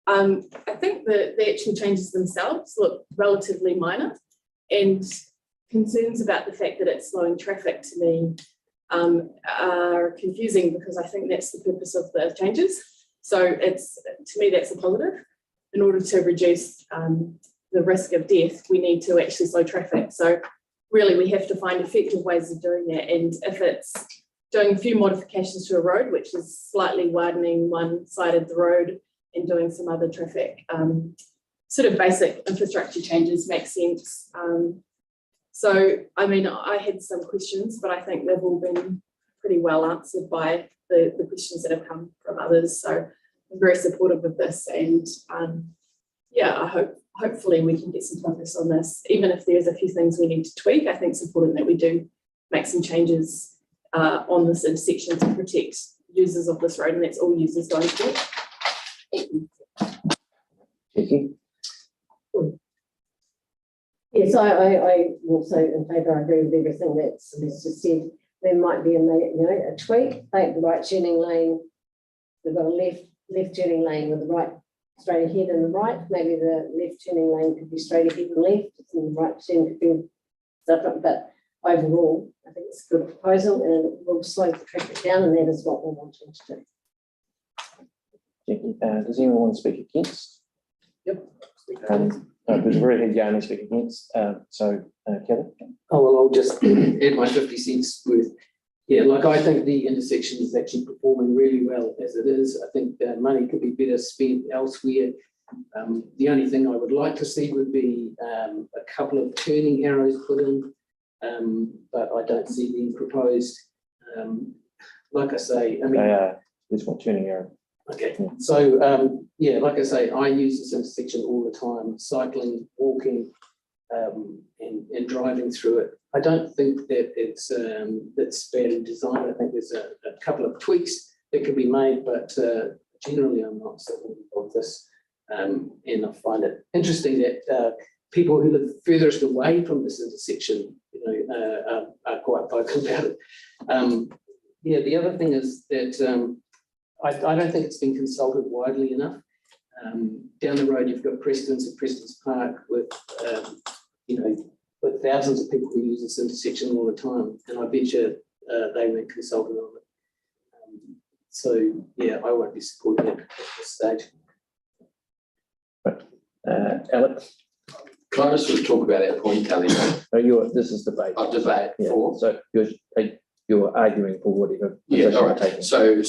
[SPEAKER 19] I think the actual changes themselves look relatively minor, and concerns about the fact that it's slowing traffic to me are confusing, because I think that's the purpose of the changes. So to me, that's a positive. In order to reduce the risk of death, we need to actually slow traffic. So really we have to find effective ways of doing that. And if it's doing a few modifications to a road, which is slightly widening one side of the road and doing some other traffic, sort of basic infrastructure changes make sense. So, I mean, I had some questions, but I think they've all been pretty well answered by the questions that have come from others. So I'm very supportive of this, and yeah, hopefully we can get some progress on this. Even if there's a few things we need to tweak, I think it's important that we do make some changes on this intersection to protect users of this road, and that's all users going forward. Thank you.
[SPEAKER 1] Thank you.
[SPEAKER 20] Yes, I also in favour. I agree with everything that Celeste just said. There might be a tweak, like the right turning lane. We've got a left turning lane with the right straight ahead and right. Maybe the left turning lane could be straight ahead and left, and the right turn could be different. But overall, I think it's a good proposal and it will slow the traffic down, and that is what we're wanting to do.
[SPEAKER 1] Does anyone want to speak against?
[SPEAKER 8] Yep.
[SPEAKER 1] There's already had Yanni speak against, Kevin?
[SPEAKER 8] Oh, well, I'll just add my 50 cents worth. Yeah, like I think the intersection is actually performing really well as it is. I think money could be better spent elsewhere. The only thing I would like to see would be a couple of turning arrows put in, but I don't see them proposed. Like I say, I mean,
[SPEAKER 1] there's one turning arrow.
[SPEAKER 8] Okay, so yeah, like I say, I use this intersection all the time, cycling, walking, and driving through it. I don't think that it's badly designed. I think there's a couple of tweaks that could be made, but generally I'm not supportive of this. And I find it interesting that people who live furthest away from this intersection, are quite vocal about it. Yeah, the other thing is that I don't think it's been consulted widely enough. Down the road, you've got Preston's at Preston's Park with, with thousands of people who use this intersection all the time, and I bet you they weren't consulted on it. So yeah, I won't be supporting it at this stage.
[SPEAKER 1] Alex?
[SPEAKER 18] Can I just sort of talk about that point, Kelly?
[SPEAKER 1] This is debate.
[SPEAKER 18] Debate for.
[SPEAKER 1] So you're arguing for whatever.
[SPEAKER 18] Yeah, all right. So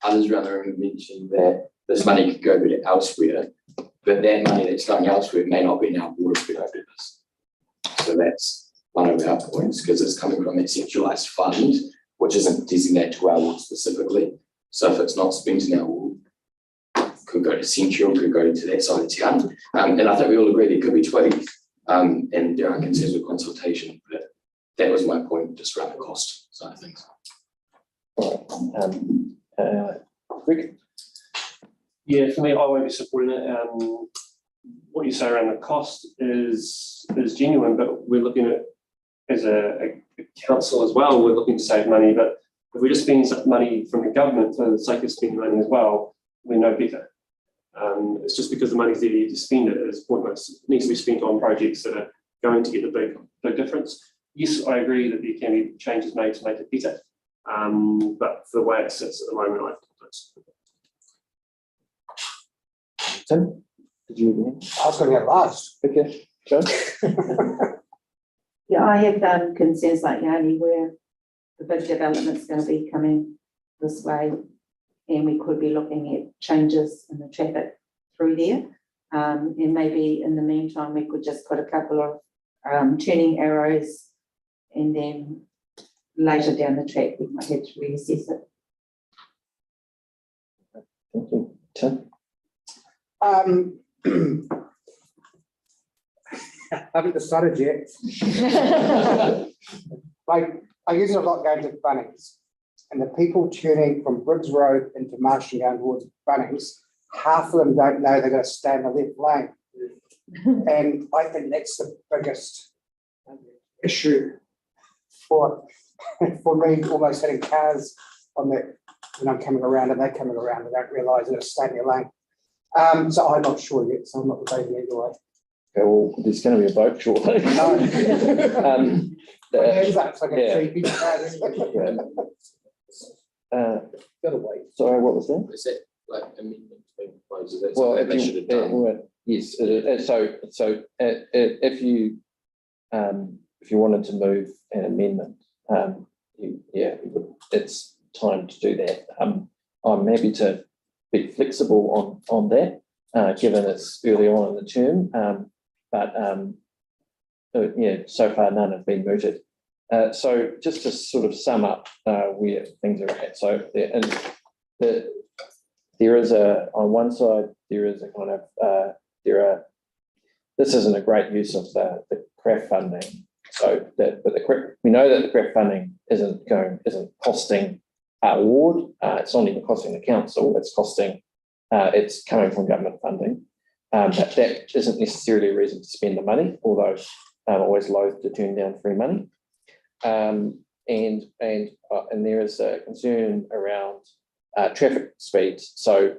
[SPEAKER 18] others around the room have mentioned that this money could go to elsewhere, but that money that's going elsewhere may not be in our water purpose. So that's one of our points, because it's coming from that centralised fund, which isn't designated to our ward specifically. So if it's not spent in our ward, could go to central, could go to that side of town. And I think we all agree there could be tweaks, and there are concerns with consultation, but that was my point, just around the cost side of things.
[SPEAKER 1] Rick?
[SPEAKER 17] Yeah, for me, I won't be supporting it. What you say around the cost is genuine, but we're looking at, as a council as well, we're looking to save money, but if we just spend money from the government for the sake of spending money as well, we're no better. It's just because the money's there to spend it is pointless. It needs to be spent on projects that are going to get a big difference. Yes, I agree that there can be changes made to make it better, but for the way it sits at the moment, I think it's.
[SPEAKER 1] Tim, did you agree?
[SPEAKER 3] I was going to go last.
[SPEAKER 1] Okay, Joe?
[SPEAKER 5] Yeah, I have concerns like Yanni, where the big development's going to be coming this way, and we could be looking at changes in the traffic through there. And maybe in the meantime, we could just put a couple of turning arrows, and then later down the track, we might have to reassess it.
[SPEAKER 1] Thank you. Tim?
[SPEAKER 3] I haven't decided yet. I use it a lot going to Bunnings, and the people turning from Briggs Road into Marshall towards Bunnings, half of them don't know they're going to stay in the left lane. And I think that's the biggest issue for me, almost hitting cars on that when I'm coming around and they're coming around and don't realise they're staying in their lane. So I'm not sure yet, so I'm not debating either way.
[SPEAKER 1] Okay, well, there's going to be a vote shortly.
[SPEAKER 8] Gotta wait.
[SPEAKER 1] Sorry, what was that?
[SPEAKER 18] Is that like amendment being proposed? Is that
[SPEAKER 1] Well,
[SPEAKER 18] something
[SPEAKER 1] if
[SPEAKER 18] they should
[SPEAKER 1] you,
[SPEAKER 18] have done?
[SPEAKER 1] yes, if you wanted to move an amendment, it's time to do that. I'm happy to be flexible on that, given it's early on in the term, so far none have been mooted. So just to sort of sum up where things are at. So there is on one side, there is a kind of, this isn't a great use of the CRAF funding. So we know that the CRAF funding isn't costing our ward. It's not even costing the council. It's coming from government funding. But that isn't necessarily a reason to spend the money, although I'm always loath to turn down free money. And there is a concern around traffic speeds. So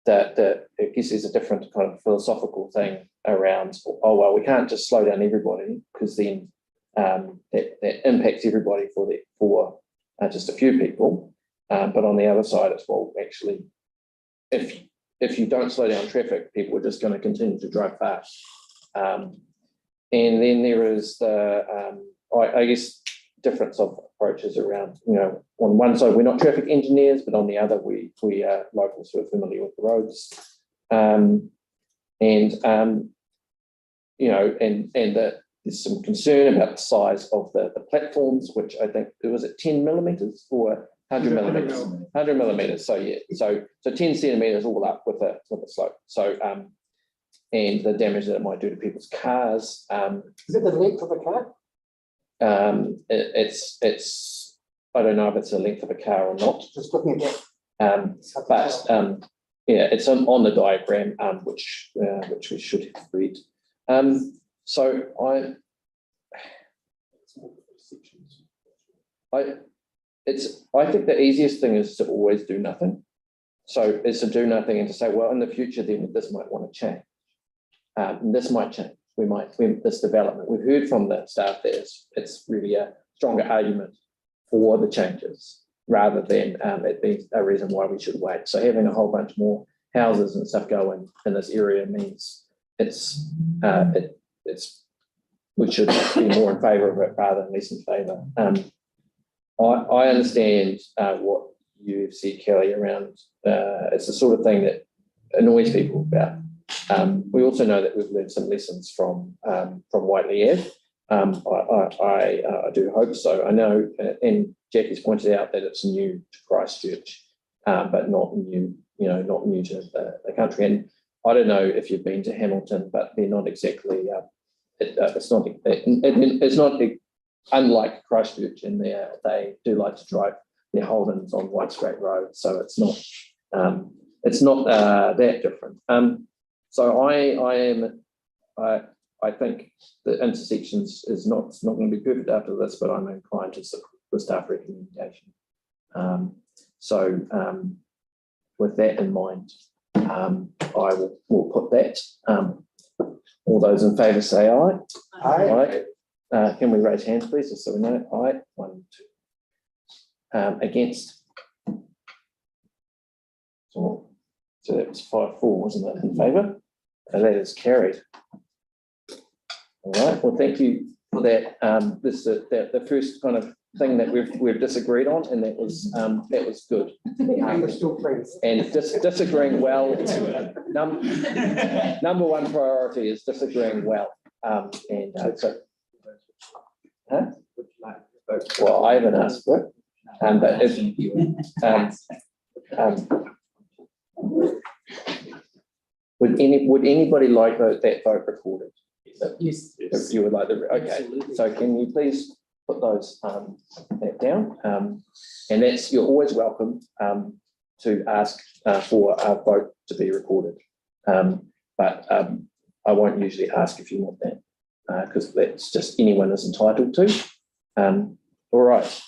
[SPEAKER 1] I guess there's a different kind of philosophical thing around, oh, well, we can't just slow down everybody because then that impacts everybody for just a few people. But on the other side, it's, well, actually, if you don't slow down traffic, people are just going to continue to drive fast. And then there is the, I guess, difference of approaches around, on one side, we're not traffic engineers, but on the other, we are locals who are familiar with the roads. And there's some concern about the size of the platforms, which I think, was it 10 millimeters or 100 millimeters? 100 millimeters. So yeah, so 10 centimeters all up with a slope. So and the damage that it might do to people's cars.
[SPEAKER 3] Is it the length of the car?
[SPEAKER 1] It's I don't know if it's the length of a car or not.
[SPEAKER 3] Just looking at that.
[SPEAKER 1] But yeah, it's on the diagram, which we should have read. So I think the easiest thing is to always do nothing. So is to do nothing and to say, well, in the future, then this might want to change. This might change. This development. We've heard from the staff that it's really a stronger argument for the changes rather than it being a reason why we should wait. So having a whole bunch more houses and stuff going in this area means we should be more in favour of it rather than less in favour. I understand what you've said, Kelly, around it's the sort of thing that annoys people about. We also know that we've learned some lessons from Waitai Ave. I do hope so. I know, and Jackie's pointed out that it's new to Christchurch, but not new, not new to the country. And I don't know if you've been to Hamilton, but they're not exactly. It's not unlike Christchurch in there. They do like to drive their Holdens on White Straight Road, so it's not that different. So I think the intersections is not going to be perfect after this, but I'm inclined to support the staff recommendation. With that in mind, I will put that. All those in favour say aye.
[SPEAKER 3] Aye.
[SPEAKER 1] Aye. Can we raise hands, please, just so we know? Aye. 1, 2. Against. So that was 5-4, wasn't it? In favour. So that is carried. All right. Well, thank you for that. This is the first kind of thing that we've disagreed on, and that was good.
[SPEAKER 3] We're still friends.
[SPEAKER 1] And disagreeing well. Number one priority is disagreeing well. Well, I haven't asked for it. But would anybody like that vote recorded?
[SPEAKER 14] Yes.
[SPEAKER 1] If you would like to, okay. Absolutely. So can you please put those that down? And you're always welcome to ask for a vote to be recorded. But I won't usually ask if you want that, because that's just anyone is entitled to. All right.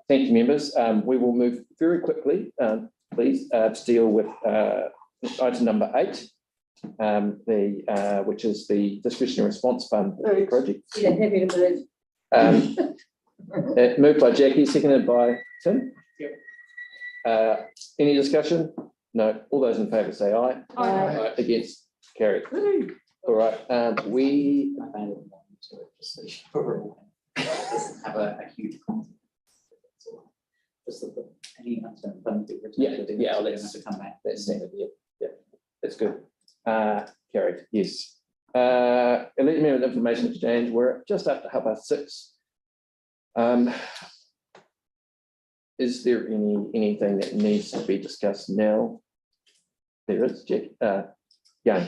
[SPEAKER 1] Thank you, members. We will move very quickly, please, to deal with item number 8, which is the discretionary response fund project.
[SPEAKER 20] Yeah, happy to move.
[SPEAKER 1] Moved by Jackie, seconded by Tim.
[SPEAKER 17] Yep.
[SPEAKER 1] Any discussion? No. All those in favour say aye.
[SPEAKER 20] Aye.
[SPEAKER 1] Against? Carried. All right. We
[SPEAKER 14] doesn't have a huge context. Just that any uncertain funds that
[SPEAKER 1] let's
[SPEAKER 14] to come back.
[SPEAKER 1] That's standard. Yeah, that's good. Carried. Yes. Elite member information exchange. We're just after 6:30. Is there anything that needs to be discussed now? There is, Jack. Yeah.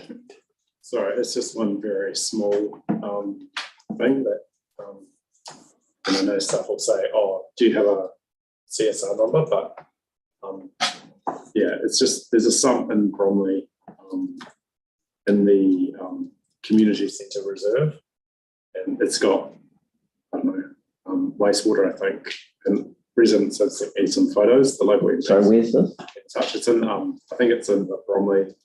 [SPEAKER 13] Sorry, it's just one very small thing that and I know staff will say, "Oh, do you have a CSR number?" But yeah, it's just there's a sump in Bromley in the community centre reserve, and it's got, I don't know, wastewater, I think, and residents have sent me some photos, the local.
[SPEAKER 1] Sorry, where's this?
[SPEAKER 13] It's in, I think it's in the Bromley,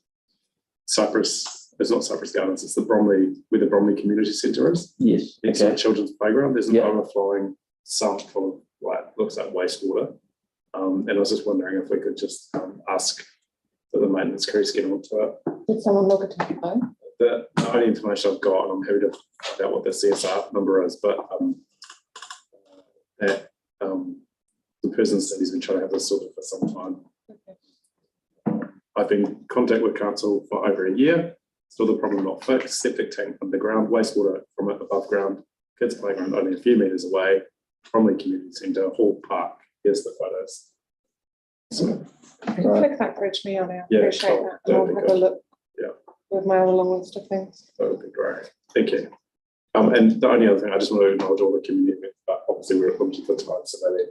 [SPEAKER 13] Cypress, it's not Cypress Gardens, it's the Bromley, where the Bromley Community Centre is.
[SPEAKER 1] Yes.
[SPEAKER 13] It's a children's playground. There's an overflowing sump full of like, looks like wastewater. And I was just wondering if we could just ask that the maintenance crews get onto it.
[SPEAKER 12] Did someone look at it?
[SPEAKER 13] The only information I've got, and I'm happy to find out what the CSR number is, but the person said he's been trying to have this sorted for some time. I've been in contact with council for over a year. Still the problem not fixed. Septic tank underground, wastewater from above ground, kids playground only a few metres away, Bromley Community Centre, Hall Park. Here's the photos. So,
[SPEAKER 12] Click that bridge me on it.
[SPEAKER 13] Yeah,
[SPEAKER 12] Appreciate
[SPEAKER 13] cool.
[SPEAKER 12] that.
[SPEAKER 13] That'd
[SPEAKER 12] I'll
[SPEAKER 13] be
[SPEAKER 12] have a
[SPEAKER 13] good.
[SPEAKER 12] look.
[SPEAKER 13] Yeah.
[SPEAKER 12] With my other long list of things.
[SPEAKER 13] That would be great. Thank you. And the only other thing, I just want to acknowledge all the community events, but obviously we're limited for time, so maybe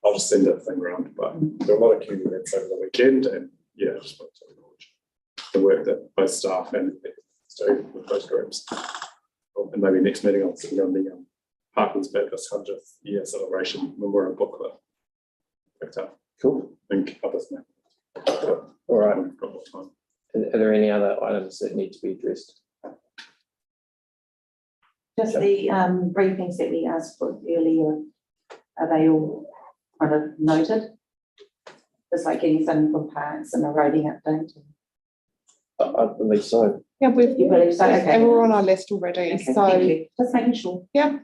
[SPEAKER 13] I'll just send that thing around. But there are a lot of community events over the weekend, and yeah, I just want to acknowledge the work that both staff and do with those groups. And maybe next meeting I'll sit on the Parklands Baptist 100th year celebration memorial booklet. Picked up.
[SPEAKER 1] Cool.
[SPEAKER 13] And others now.
[SPEAKER 1] All right.
[SPEAKER 13] We've got more time.
[SPEAKER 1] Are there any other items that need to be addressed?
[SPEAKER 5] Just the briefings that we asked for earlier, are they all kind of noted? Just like getting something from parks and a roading update.
[SPEAKER 1] I believe so.
[SPEAKER 12] Yeah, we've,
[SPEAKER 5] You believe so? Okay.
[SPEAKER 12] they were on our list already,
[SPEAKER 5] Okay,
[SPEAKER 12] so.
[SPEAKER 5] thank you. Just making sure.
[SPEAKER 12] Yeah.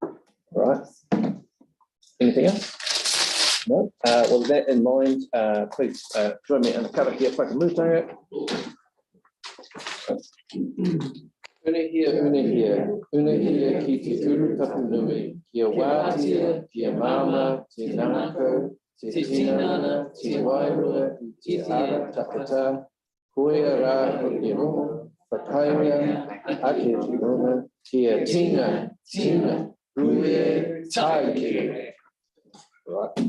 [SPEAKER 1] All right. Anything else? No. Well, with that in mind, please join me in the cover here. If I can move there.
[SPEAKER 9] Unahia ki te uru tapunui, kia wātia, kia mama, te nanako, te tinana, te wairua, te ara takata, koea rā hoki roho, whakaia, ake te rona, kia tina, rue, taike. Right.